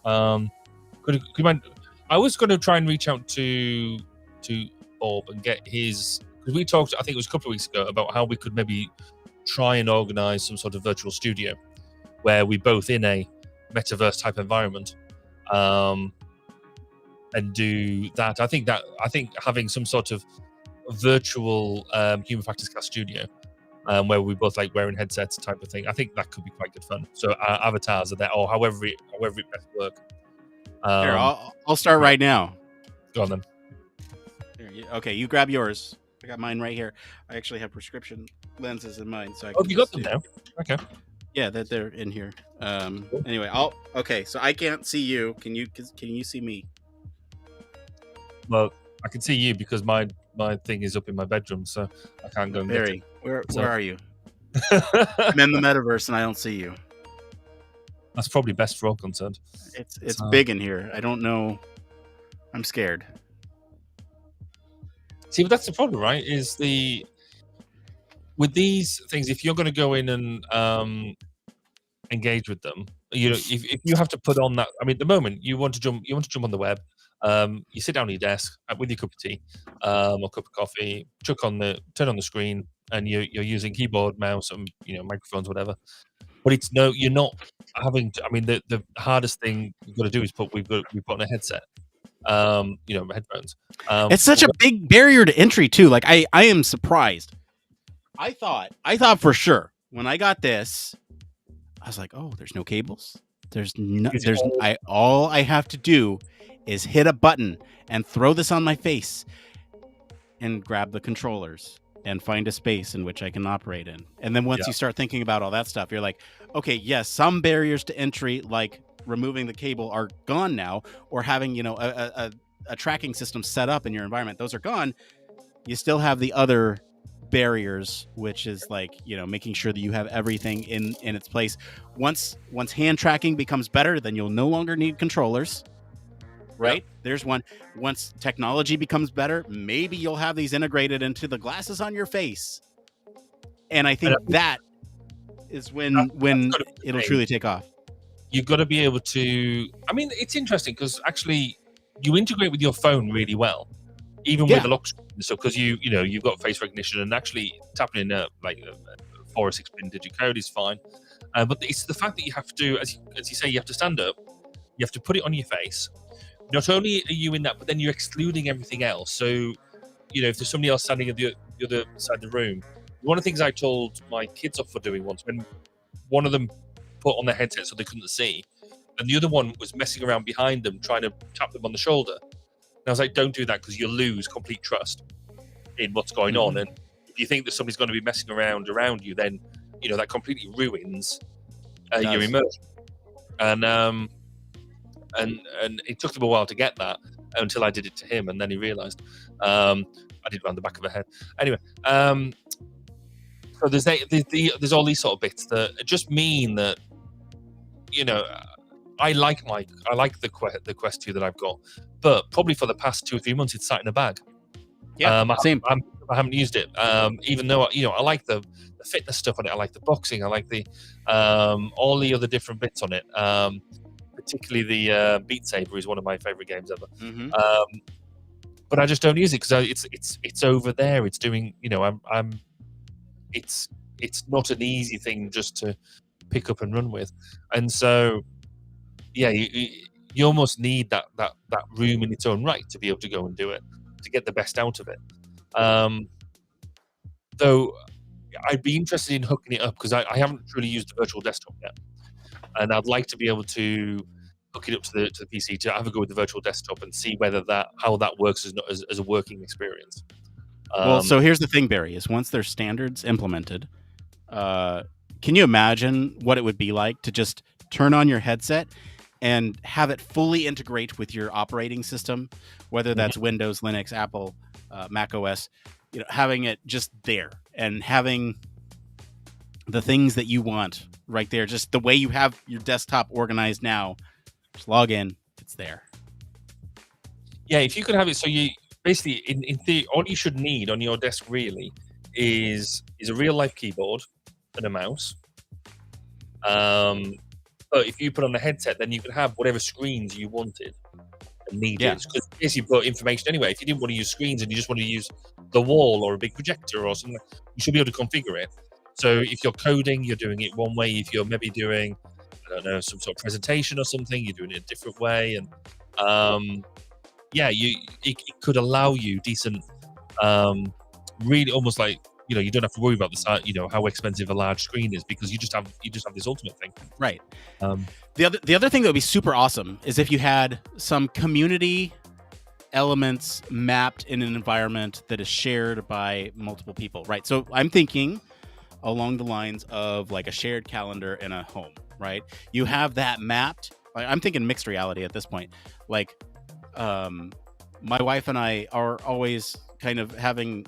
Could you mind? I was going to try and reach out to Bob and get his, because we talked, I think it was a couple of weeks ago, about how we could maybe try and organize some sort of virtual studio where we both in a metaverse type environment, and do that. I think having some sort of virtual Human Factors Cast studio, where we both like wearing headsets type of thing. I think that could be quite good fun. So our avatars are there, or however it best work.
Here, I'll start right now.
Go on then.
Here, okay, you grab yours. I got mine right here. I actually have prescription lenses in mine, so I can.
Oh, you got them now? Okay.
Yeah, they're in here. Anyway, so I can't see you. Can you see me?
Well, I can see you because my thing is up in my bedroom, so I can't go and
Barry, where are you?
get it.
I'm in the metaverse and I don't see you.
That's probably best for all concerned.
It's big in here. I don't know. I'm scared.
See, but that's the problem, right? With these things, if you're going to go in and engage with them, if you have to put on that, I mean, at the moment you want to jump on the web. You sit down at your desk with your cup of tea, or cup of coffee, turn on the screen, and you're using keyboard, mouse, and microphones, whatever. But you're not having to. I mean, the hardest thing you've got to do is we've put on a headset, headphones.
It's such a big barrier to entry too. Like I am surprised. I thought for sure when I got this, I was like, oh, there's no cables. All I have to do is hit a button and throw this on my face and grab the controllers and find a space in which I can operate in. And then once you start thinking about all that stuff, you're like, okay, yes, some barriers to entry, like removing the cable, are gone now, or having, a tracking system set up in your environment. Those are gone. You still have the other barriers, which is like, making sure that you have everything in its place. Once hand tracking becomes better, then you'll no longer need controllers. Right? Yep. There's one. Once technology becomes better, maybe you'll have these integrated into the glasses on your face. And I think that is when it'll truly take off.
You've got to be able to. I mean, it's interesting because actually you integrate with your phone really well, even with the lock screen and stuff, because you've got face recognition, and actually tapping in a 4 or 6 pin digit code is fine. But it's the fact that you have to, as you say, you have to stand up, you have to put it on your face. Not only are you in that, but then you're excluding everything else. So, if there's somebody else standing at the other side of the room, one of the things I told my kids off for doing once, when one of them put on their headset so they couldn't see, and the other one was messing around behind them, trying to tap them on the shoulder. And I was like, don't do that, because you'll lose complete trust in what's going on. And if you think that somebody's going to be messing around you, then, that completely ruins your immersion. And it took them a while to get that until I did it to him, and then he realised. I did it around the back of the head. Anyway, so there's all these sort of bits that just mean that I like the Quest 2 that I've got, but probably for the past 2 or 3 months it's sat in a bag.
Yeah, same.
I haven't used it, even though I like the fitness stuff on it. I like the boxing. I like the all the other different bits on it. Particularly the Beat Saber is one of my favorite games ever. But I just don't use it because it's over there. It's doing, it's not an easy thing just to pick up and run with, and so yeah, you almost need that room in its own right to be able to go and do it, to get the best out of it. Though I'd be interested in hooking it up because I haven't truly used the virtual desktop yet, and I'd like to be able to hook it up to the PC to have a go with the virtual desktop and see whether how that works as a working experience.
Well, so here's the thing, Barry, is once there's standards implemented, can you imagine what it would be like to just turn on your headset and have it fully integrate with your operating system, whether that's Windows, Linux, Apple, Mac OS, having it just there and having the things that you want right there, just the way you have your desktop organized now. Just log in, it's there.
Yeah, if you could have it so you basically, in theory, all you should need on your desk really is a real life keyboard and a mouse. But if you put on the headset, then you can have whatever screens you wanted and needed. Because basically you put information anyway. If you didn't want to use screens and you just want to use the wall or a big projector or something, you should be able to configure it. So if you're coding, you're doing it one way. If you're maybe doing, I don't know, some sort of presentation or something, you're doing it a different way. And it could allow you decent, really almost like, you don't have to worry about the size, how expensive a large screen is, because you just have this ultimate thing.
Right. The other thing that would be super awesome is if you had some community elements mapped in an environment that is shared by multiple people. Right. So I'm thinking along the lines of like a shared calendar in a home. Right. You have that mapped. I'm thinking mixed reality at this point. Like, my wife and I are always kind of having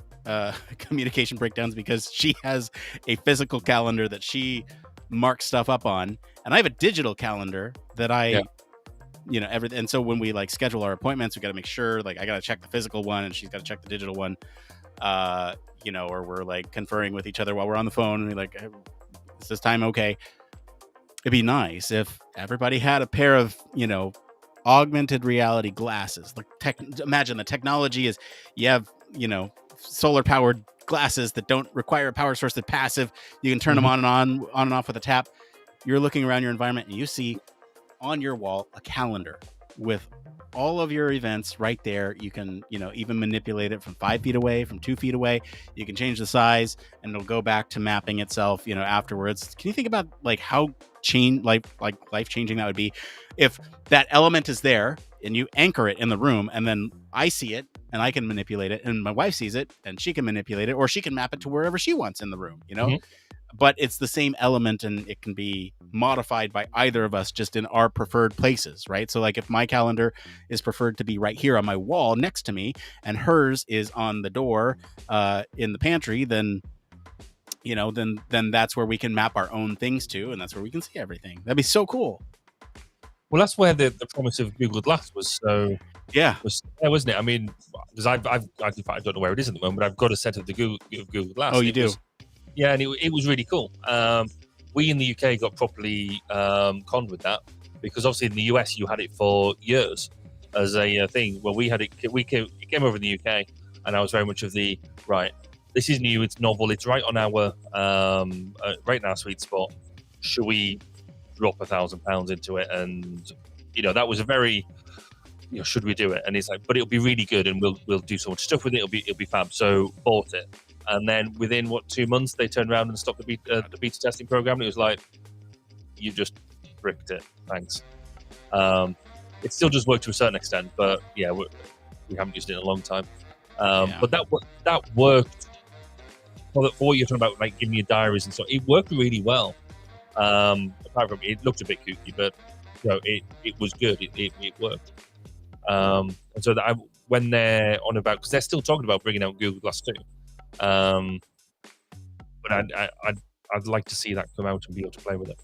communication breakdowns because she has a physical calendar that she marks stuff up on, and I have a digital calendar that I everything. And so when we like schedule our appointments, we got to make sure, like, I got to check the physical one and she's got to check the digital one, or we're like conferring with each other while we're on the phone and we're like, is this time okay? It'd be nice if everybody had a pair of augmented reality glasses. Like, imagine the technology is, you have solar powered glasses that don't require a power source, that passive. You can turn them on and off with a tap. You're looking around your environment and you see on your wall a calendar with all of your events right there. You can even manipulate it from 5 feet away, from 2 feet away. You can change the size and it'll go back to mapping itself afterwards. Can you think about like how life changing that would be if that element is there and you anchor it in the room, and then I see it and I can manipulate it, and my wife sees it and she can manipulate it, or she can map it to wherever she wants in the room, but it's the same element and it can be modified by either of us just in our preferred places, right? So like if my calendar is preferred to be right here on my wall next to me and hers is on the door in the pantry, then then that's where we can map our own things to, and that's where we can see everything. That'd be so cool.
Well, that's where the promise of Google Glass was so wasn't it? I mean, because I don't know where it is at the moment, but I've got a set of the Google Glass.
Oh, you do?
And it was really cool. We in the UK got properly conned with that, because obviously in the US you had it for years as a thing. Well, we had it. It came over in the UK, and I was very much of the right. This is new. It's novel. It's right on our right in our sweet spot. Should we drop £1,000 into it? And that was a very should we do it? And it's like, but it'll be really good, and we'll do so much stuff with it. It'll be fab. So bought it, and then within 2 months they turned around and stopped the beta testing program. And it was like, you just bricked it. Thanks. It still does work to a certain extent, but we haven't used it in a long time. But that worked. For what you're talking about, like giving you diaries and stuff, it worked really well. Apart from it looked a bit kooky, but it was good. It worked. And so that when they're on about, because they're still talking about bringing out Google Glass 2, but I'd like to see that come out and be able to play with it.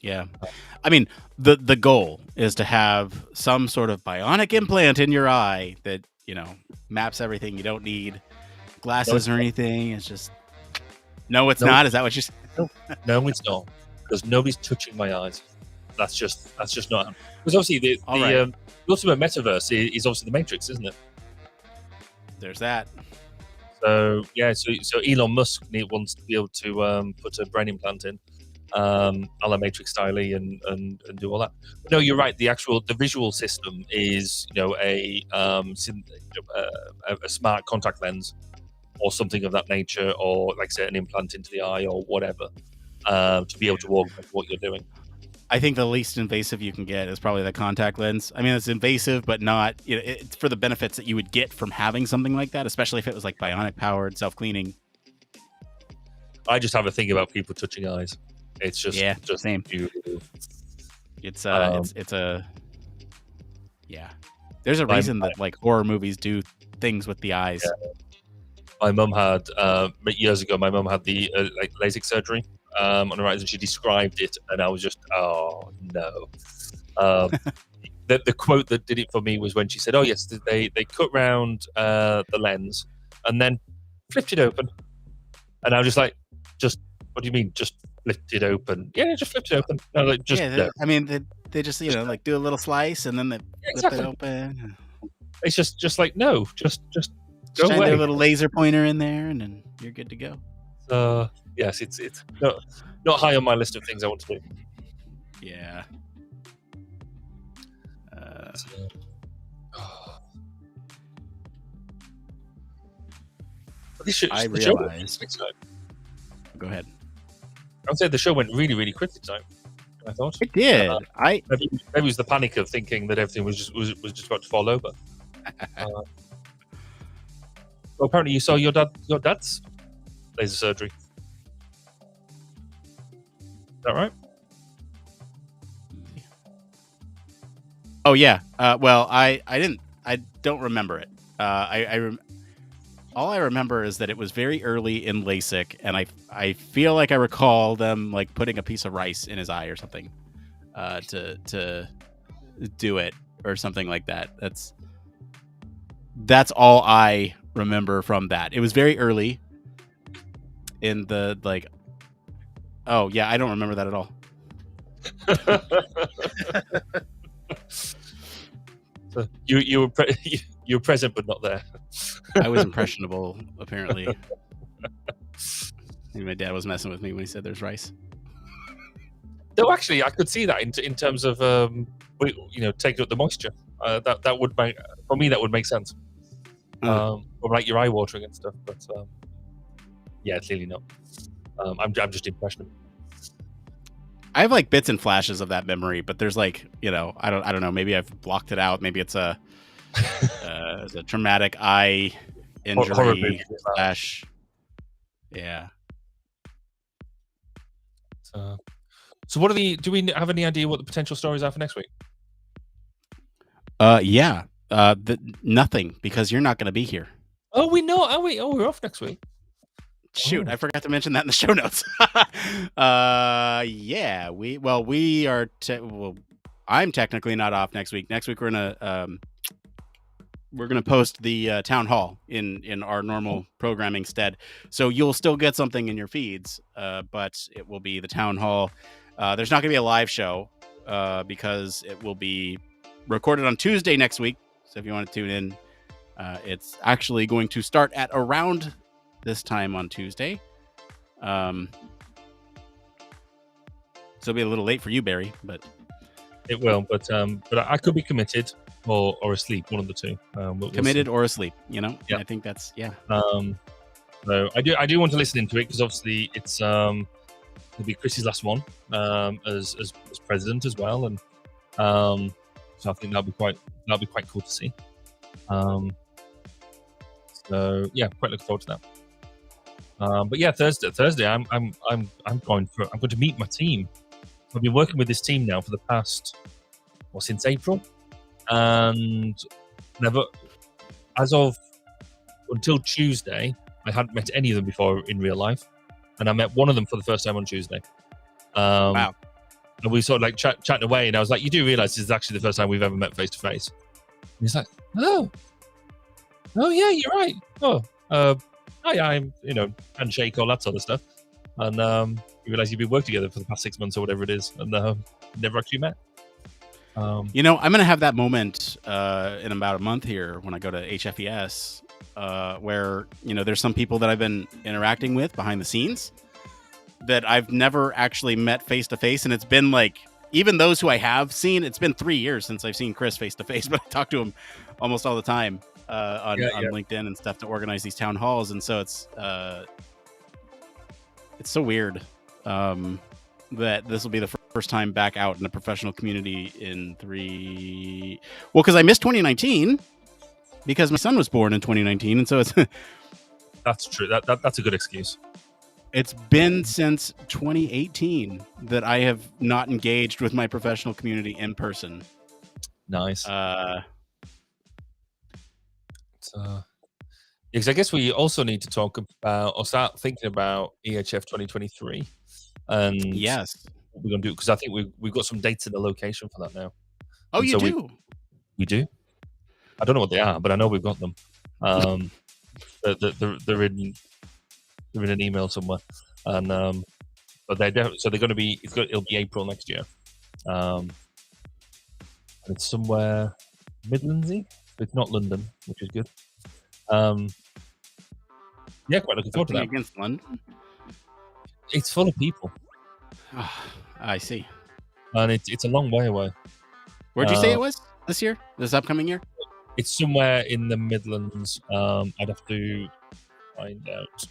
Yeah, I mean the goal is to have some sort of bionic implant in your eye that maps everything. You don't need glasses or anything. It's just it's not. Is that what you said?
No, it's not, because nobody's touching my eyes. That's just not. Because obviously the ultimate metaverse is obviously the Matrix, isn't it?
There's that.
So Elon Musk wants to be able to put a brain implant in, a la Matrix style, and do all that. But no, you're right. The visual system is a smart contact lens or something of that nature, or like I say, an implant into the eye or whatever, to be able to augment what you're doing.
I think the least invasive you can get is probably the contact lens. I mean, it's invasive, but not, it's for the benefits that you would get from having something like that, especially if it was like bionic powered, self-cleaning.
I just have a thing about people touching eyes. It's just
same.
Beautiful.
It's a There's a reason that like horror movies do things with the eyes.
Yeah. My mum had years ago. My mum had the like LASIK surgery on her eyes, and she described it, and I was just, oh no. The quote that did it for me was when she said, "Oh yes, they cut round the lens and then flipped it open," and I was just like, "Just what do you mean? Just flipped it open? Yeah, just flipped it open." No, like, just
I mean they just like do a little slice and then they flip it open.
It's just like no, just go
shine
away.
Their little laser pointer in there, and then you're good to go.
Yes, it's not high on my list of things I want to do.
Yeah. I realized. Go ahead.
I would say the show went really, really quickly tonight. I thought
it did.
Maybe it was the panic of thinking that everything was just about to fall over. Well, apparently you saw your dad's laser surgery. Is that right?
Oh yeah. Well, I don't remember it. All I remember is that it was very early in LASIK, and I feel like I recall them like putting a piece of rice in his eye or something, to do it or something like that. That's all I remember from that. It was very early in the like. Oh yeah, I don't remember that at all.
So you were present but not there.
I was impressionable, apparently. Maybe my dad was messing with me when he said there's rice.
No, actually, I could see that in terms of taking up the moisture. That would make, for me, that would make sense. Or like your eye watering and stuff, but yeah, clearly not. I'm just impressionable.
I have like bits and flashes of that memory, but there's like, I don't know. Maybe I've blocked it out. Maybe it's a traumatic eye injury slash. Yeah.
So what do we have any idea what the potential stories are for next week?
Yeah. Nothing, because you're not going to be here.
Oh, we know. Are we? Oh, we're off next week.
Shoot, I forgot to mention that in the show notes. Yeah, we are. I'm technically not off next week. Next week we're gonna post the town hall in our normal programming stead, so you'll still get something in your feeds, but it will be the town hall. There's not gonna be a live show because it will be recorded on Tuesday next week. So if you want to tune in, it's actually going to start at around this time on Tuesday. So it'll be a little late for you, Barry, but
it will. But I could be committed or asleep, one of the two. We'll
committed or asleep,
Yeah.
I think that's
So I do want to listen into it, because obviously it's it'll be Chris's last one as president as well, and so I think that'll be quite cool to see. So yeah, quite looking forward to that. But yeah, Thursday, I'm going to meet my team. I've been working with this team now for the past since April, and never, as of until Tuesday, I hadn't met any of them before in real life, and I met one of them for the first time on Tuesday.
Wow!
And we sort of like chatting away, and I was like, "You do realize this is actually the first time we've ever met face to face?" He's like, "Oh yeah, you're right. Oh, hi, I'm handshake, all that sort of stuff." And you realize you've been working together for the past 6 months or whatever it is, and never actually met.
I'm gonna have that moment in about a month here when I go to HFES. where there's some people that I've been interacting with behind the scenes that I've never actually met face to face, and it's been like, even those who I have seen, it's been 3 years since I've seen Chris face to face, but I talk to him almost all the time on LinkedIn and stuff to organize these town halls, and so it's so weird that this will be the first time back out in the professional community in because I missed 2019 because my son was born in 2019, and so it's
That's true. That's a good excuse.
It's been since 2018 that I have not engaged with my professional community in person.
Nice. Because I guess we also need to talk about or start thinking about EHF 2023. And
yes,
what we're going to do, because I think we've got some dates in the location for that now.
Oh,
and
you
so
do?
We do. I don't know what they are, but I know we've got them. They're in an email somewhere, and but they're going to be. It'll be April next year. And it's somewhere Midlandsy. It's not London, which is good. Yeah, quite looking forward to that.
Against London.
It's full of people.
Oh, I see.
And it's a long way away.
Where'd you say it was this year? This upcoming year?
It's somewhere in the Midlands. I'd have to find out.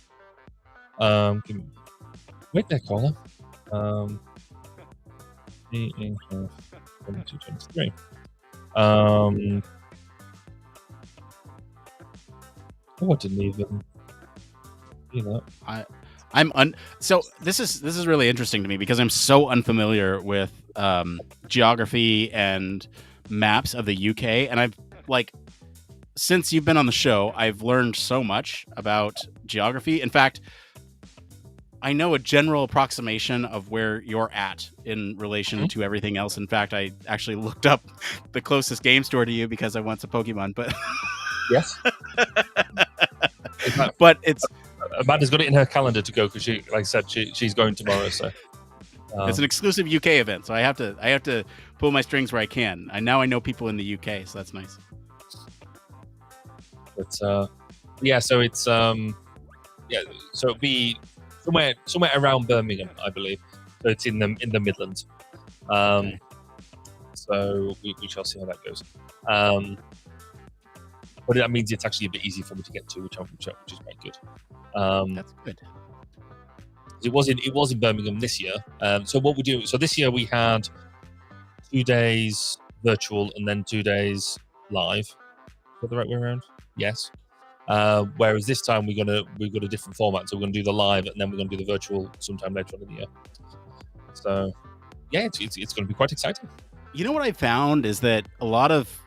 Wait there, caller. 2223. Oh, I didn't even.
So this is really interesting to me because I'm so unfamiliar with geography and maps of the UK, and I've since you've been on the show, I've learned so much about geography. In fact, I know a general approximation of where you're at in relation to everything else. In fact, I actually looked up the closest game store to you because I want some Pokemon, but
yes.
But it's
Amanda's got it in her calendar to go because she, like I said, she's going tomorrow. So
it's an exclusive UK event, so I have to pull my strings where I can. I know people in the UK, so that's nice.
But yeah, so it's so it'll be somewhere around Birmingham, I believe. So it's in the Midlands.
Okay.
So we shall see how that goes. But that means it's actually a bit easy for me to get to, which is quite good.
That's good.
It was in Birmingham this year. So what we do? So this year we had 2 days virtual and then 2 days live. Is that the right way around? Yes. Whereas this time we've got a different format. So we're going to do the live and then we're going to do the virtual sometime later on in the year. So yeah, it's going to be quite exciting.
You know what I found is that a lot of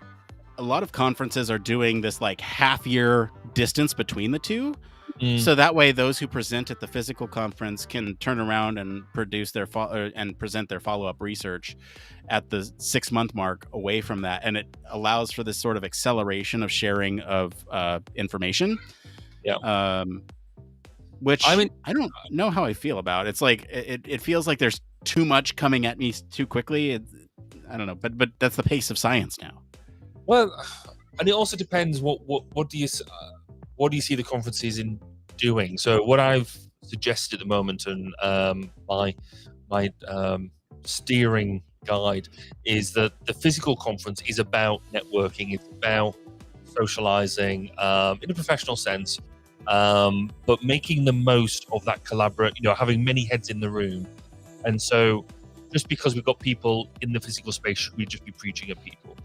conferences are doing this half year distance between the two. So that way those who present at the physical conference can turn around and produce their present their follow-up research at the 6-month mark away from that, and it allows for this sort of acceleration of sharing of information.
Yeah.
Which I don't know how I feel about. It's it feels like there's too much coming at me too quickly. I don't know, but that's the pace of science now.
Well, and it also depends what do you see the conferences in doing. So what I've suggested at the moment, and my steering guide is that the physical conference is about networking. It's about socializing in a professional sense, but making the most of that collaborate. Having many heads in the room, and so just because we've got people in the physical space, should we just be preaching at people?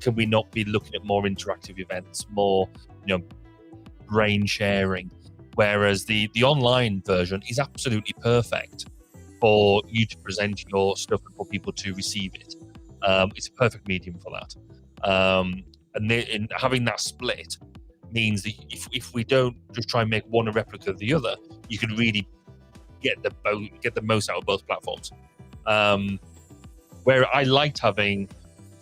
Can we not be looking at more interactive events, more brain sharing? Whereas the online version is absolutely perfect for you to present your stuff and for people to receive it. It's a perfect medium for that. And having that split means that if we don't just try and make one a replica of the other, you can really get the most out of both platforms. Where I liked having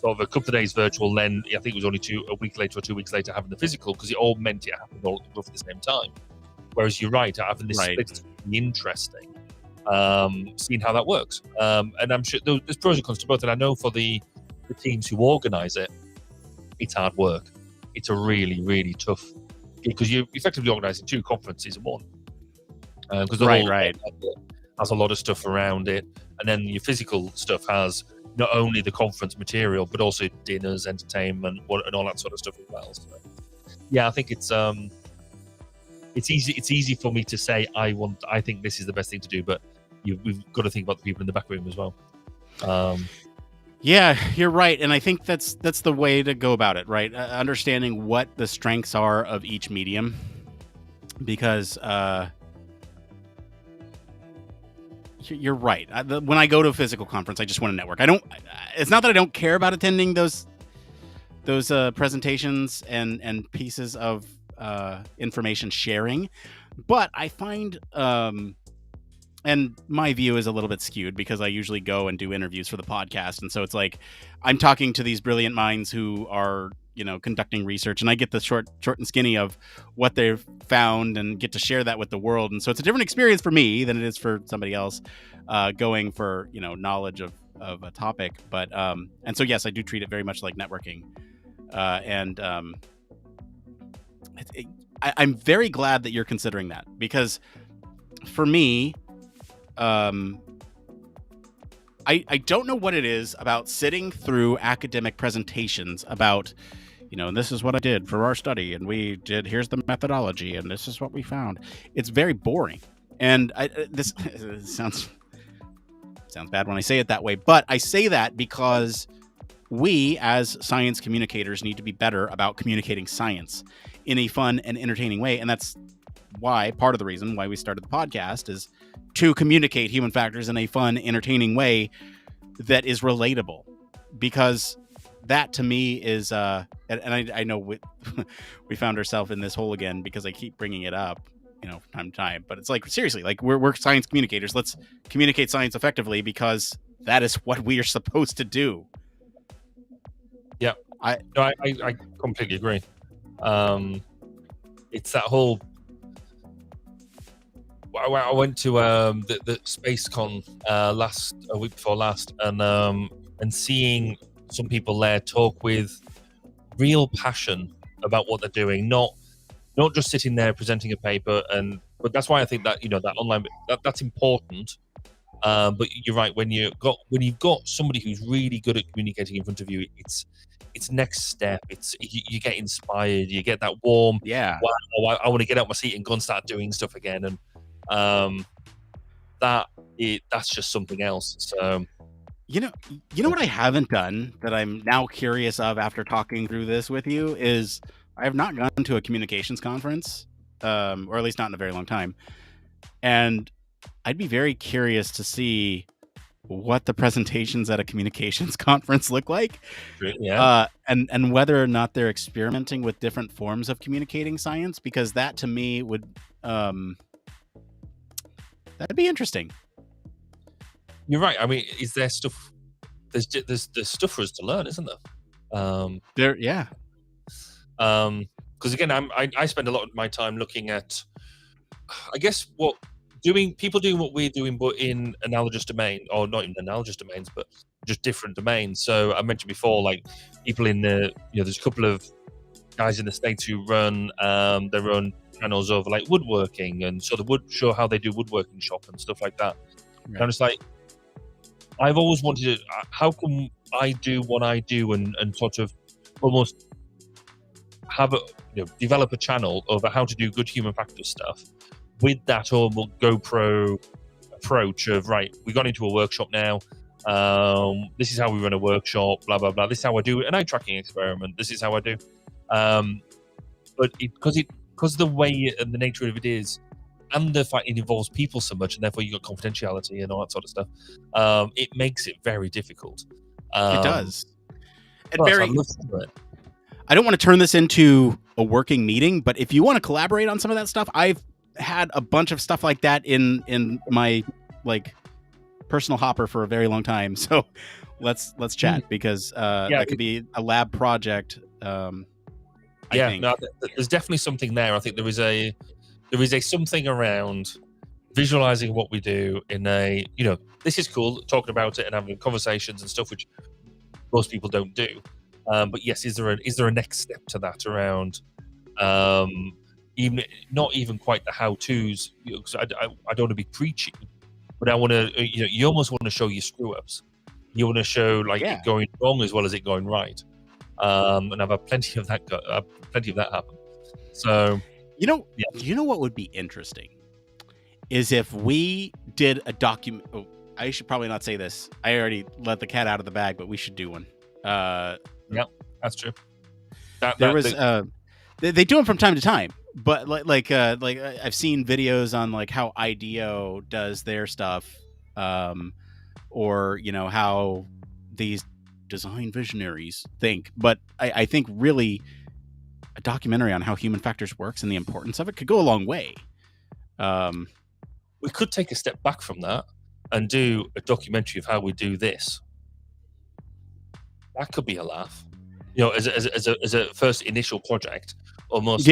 sort of a couple of days virtual, then I think it was only a week later or 2 weeks later having the physical, because it all meant it happened all roughly at the same time. Whereas you're right, having this split is interesting, seeing how that works. And I'm sure there's pros and cons to both. And I know for the teams who organize it, it's hard work. It's a really, really tough because you're effectively organising 2 conferences in one. Because
Right.
has a lot of stuff around it, and then your physical stuff has not only the conference material but also dinners, entertainment, and all that sort of stuff as well. So, yeah, I think it's easy. It's easy for me to say I think this is the best thing to do, but we've got to think about the people in the back room as well.
Yeah, you're right, and I think that's the way to go about it, right? Understanding what the strengths are of each medium, because you're right. When I go to a physical conference, I just want to network. It's not that I don't care about attending those presentations and pieces of information sharing, but I find and my view is a little bit skewed because I usually go and do interviews for the podcast, and so it's like I'm talking to these brilliant minds who are conducting research, and I get the short and skinny of what they've found and get to share that with the world. And so it's a different experience for me than it is for somebody else going for knowledge of a topic. But and so yes, I do treat it very much like networking, and I'm very glad that you're considering that, because for me, I don't know what it is about sitting through academic presentations about, this is what I did for our study, and here's the methodology, and this is what we found. It's very boring. And this sounds bad when I say it that way, but I say that because we as science communicators need to be better about communicating science in a fun and entertaining way. And that's why part of the reason why we started the podcast is to communicate human factors in a fun, entertaining way that is relatable, because that to me is and I know we found ourselves in this hole again because I keep bringing it up from time to time, but it's like, seriously, like we're science communicators. Let's communicate science effectively, because that is what we are supposed to do.
Yeah, I completely agree. It's that whole. I went to the SpaceCon a week before last, and seeing some people there talk with real passion about what they're doing, not just sitting there presenting a paper. But that's why I think that that online that's important. But you're right, when you've got somebody who's really good at communicating in front of you, it's next step. It's you get inspired, you get that warm.
Yeah.
Wow, I want to get out my seat and go and start doing stuff again, and that's just something else. So
you know what I haven't done that I'm now curious of after talking through this with you is I have not gone to a communications conference, or at least not in a very long time, and I'd be very curious to see what the presentations at a communications conference look like.
Yeah.
And whether or not they're experimenting with different forms of communicating science, because that to me would that'd be interesting.
You're right. I mean, is there stuff? There's stuff for us to learn, isn't there?
Yeah.
Because again, I spend a lot of my time looking at, I guess, people doing what we're doing, but in analogous domain, or not in analogous domains, but just different domains. So I mentioned before, like people in the, there's a couple of guys in the States who run their own channels of like woodworking, and so they would show how they do woodworking shop and stuff like that. Right. And I'm just like, I've always wanted to, how can I do what I do and sort of almost have develop a channel over how to do good human factors stuff with that whole GoPro approach of, right, we got into a workshop now. This is how we run a workshop, blah, blah, blah. This is how I do an eye tracking experiment. This is how I do. But because the way and the nature of it is, and the fact it involves people so much, and therefore you got confidentiality and all that sort of stuff, it makes it very difficult.
It does. And
Barry,
I don't want to turn this into a working meeting, but if you want to collaborate on some of that stuff, I've had a bunch of stuff like that in my personal hopper for a very long time. So let's chat, because that could be a lab project. I think.
No, there's definitely something there. I think there is a something around visualizing what we do in a, this is cool, talking about it and having conversations and stuff, which most people don't do. But yes, is there a next step to that around even not even quite the how-tos, because I don't want to be preachy, but I want to, you almost want to show your screw-ups. You want to show it going wrong as well as it going right. And I've had plenty of that happen. So
you know what would be interesting is if we did a document. Oh, I should probably not say this. I already let the cat out of the bag, but we should do one.
Yeah, that's true.
They do them from time to time, but like I've seen videos on how IDEO does their stuff, or how these design visionaries think. But I think really a documentary on how human factors works and the importance of it could go a long way.
We could take a step back from that and do a documentary of how we do this. That could be a laugh. As a first initial project, almost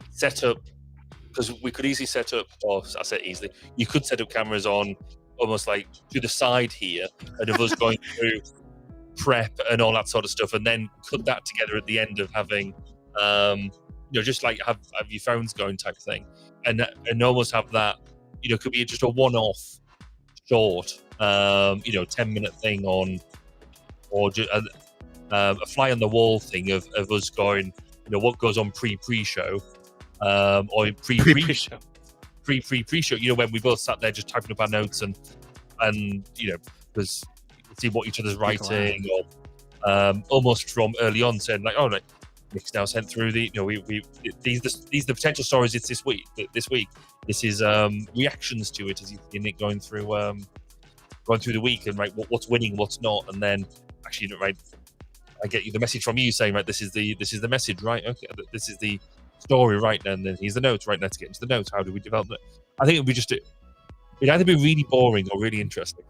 set up, because we could easily set up, or I say easily, you could set up cameras on almost to the side here, and of us going through prep and all that sort of stuff, and then put that together at the end of having, just have your phones going type thing, and almost have that, could be just a one-off short, 10-minute thing on, or just a fly on the wall thing of us going, what goes on pre-show, or pre-show, when we both sat there just typing up our notes and because see what each other's writing, or almost from early on saying Nick's now sent through the these are the potential stories it's this week. This is reactions to it as you see Nick going through the week, and what's winning, what's not, and then actually I get you the message from you saying this is the message, right? Okay, this is the story, right? And then here's the notes, right? Let's get into the notes. How do we develop it? I think it'd either be really boring or really interesting.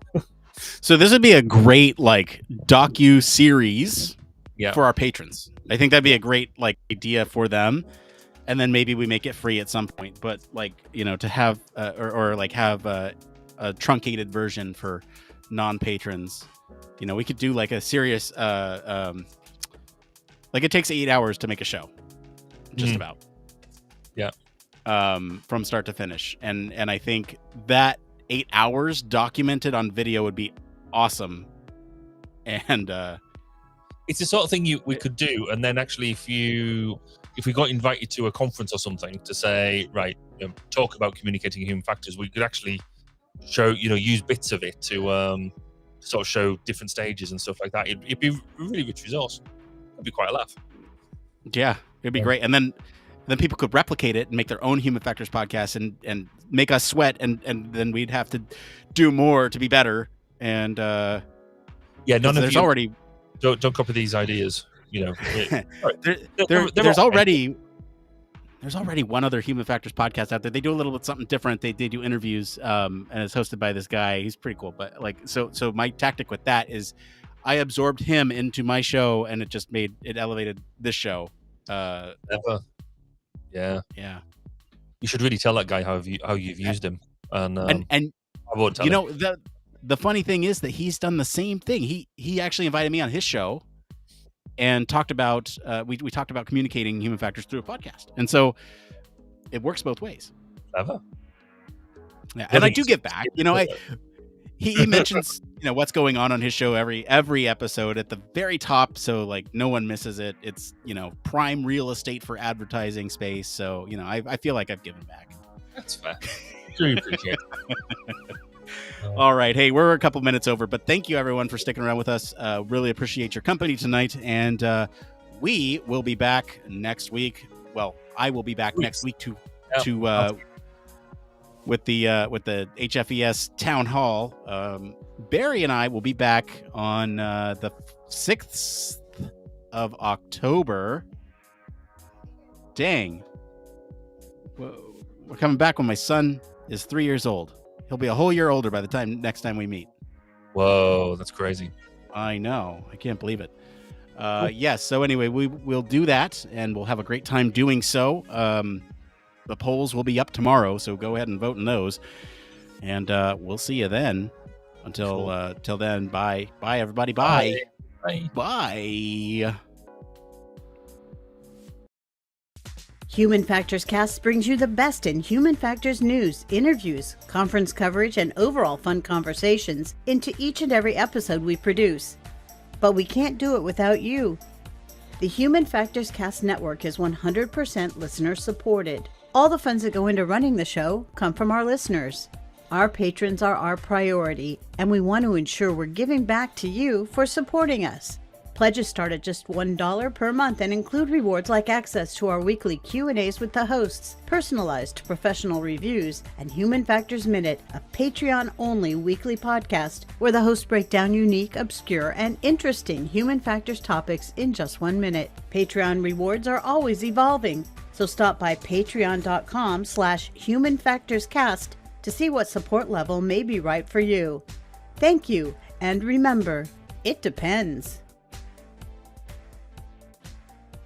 So this would be a great docu series for our patrons. I think that'd be a great idea for them, and then maybe we make it free at some point. But to have have a truncated version for non-patrons. We could do a serious, it takes 8 hours to make a show, just about.
Yeah.
From start to finish, and I think that 8 hours documented on video would be awesome. And
it's the sort of thing we could do, and then actually, if we got invited to a conference or something to say, talk about communicating human factors, we could actually show, use bits of it to sort of show different stages and stuff like that. It'd be a really rich resource. It'd be quite a laugh.
Yeah, it'd be great. And then people could replicate it and make their own human factors podcast and make us sweat, and then we'd have to do more to be better. And none of you already
don't copy these ideas.
There's already one other human factors podcast out there. They do a little bit something different. They do interviews, and it's hosted by this guy. He's pretty cool. But so my tactic with that is I absorbed him into my show, and it elevated this show.
Never. Yeah. You should really tell that guy how you've used him. And I won't tell him.
The funny thing is that he's done the same thing. He actually invited me on his show and talked about we talked about communicating human factors through a podcast, and so it works both ways.
Clever.
Yeah, and I do give back. He mentions what's going on his show every episode at the very top, so no one misses it. It's prime real estate for advertising space. So I feel like I've given back.
That's fair. Sure, you appreciate it.
All right. Hey, we're a couple minutes over, but thank you everyone for sticking around with us. Really appreciate your company tonight. And we will be back next week. Well, I will be back next week with the HFES Town Hall. Barry and I will be back on the 6th of October. Dang. We're coming back when my son is 3 years old. He'll be a whole year older by the next time we meet.
Whoa, that's crazy.
I know. I can't believe it. Yes. So anyway, we'll do that, and we'll have a great time doing so. The polls will be up tomorrow, so go ahead and vote in those. And we'll see you then. Till then, bye. Bye, everybody. Bye.
Bye.
Bye.
Human Factors Cast brings you the best in human factors news, interviews, conference coverage, and overall fun conversations into each and every episode we produce. But we can't do it without you. The Human Factors Cast network is 100% listener supported. All the funds that go into running the show come from our listeners. Our patrons are our priority, and we want to ensure we're giving back to you for supporting us. Pledges start at just $1 per month and include rewards like access to our weekly Q&As with the hosts, personalized professional reviews, and Human Factors Minute, a Patreon-only weekly podcast where the hosts break down unique, obscure, and interesting human factors topics in just 1 minute. Patreon rewards are always evolving, so stop by patreon.com/humanfactorscast to see what support level may be right for you. Thank you, and remember, it depends.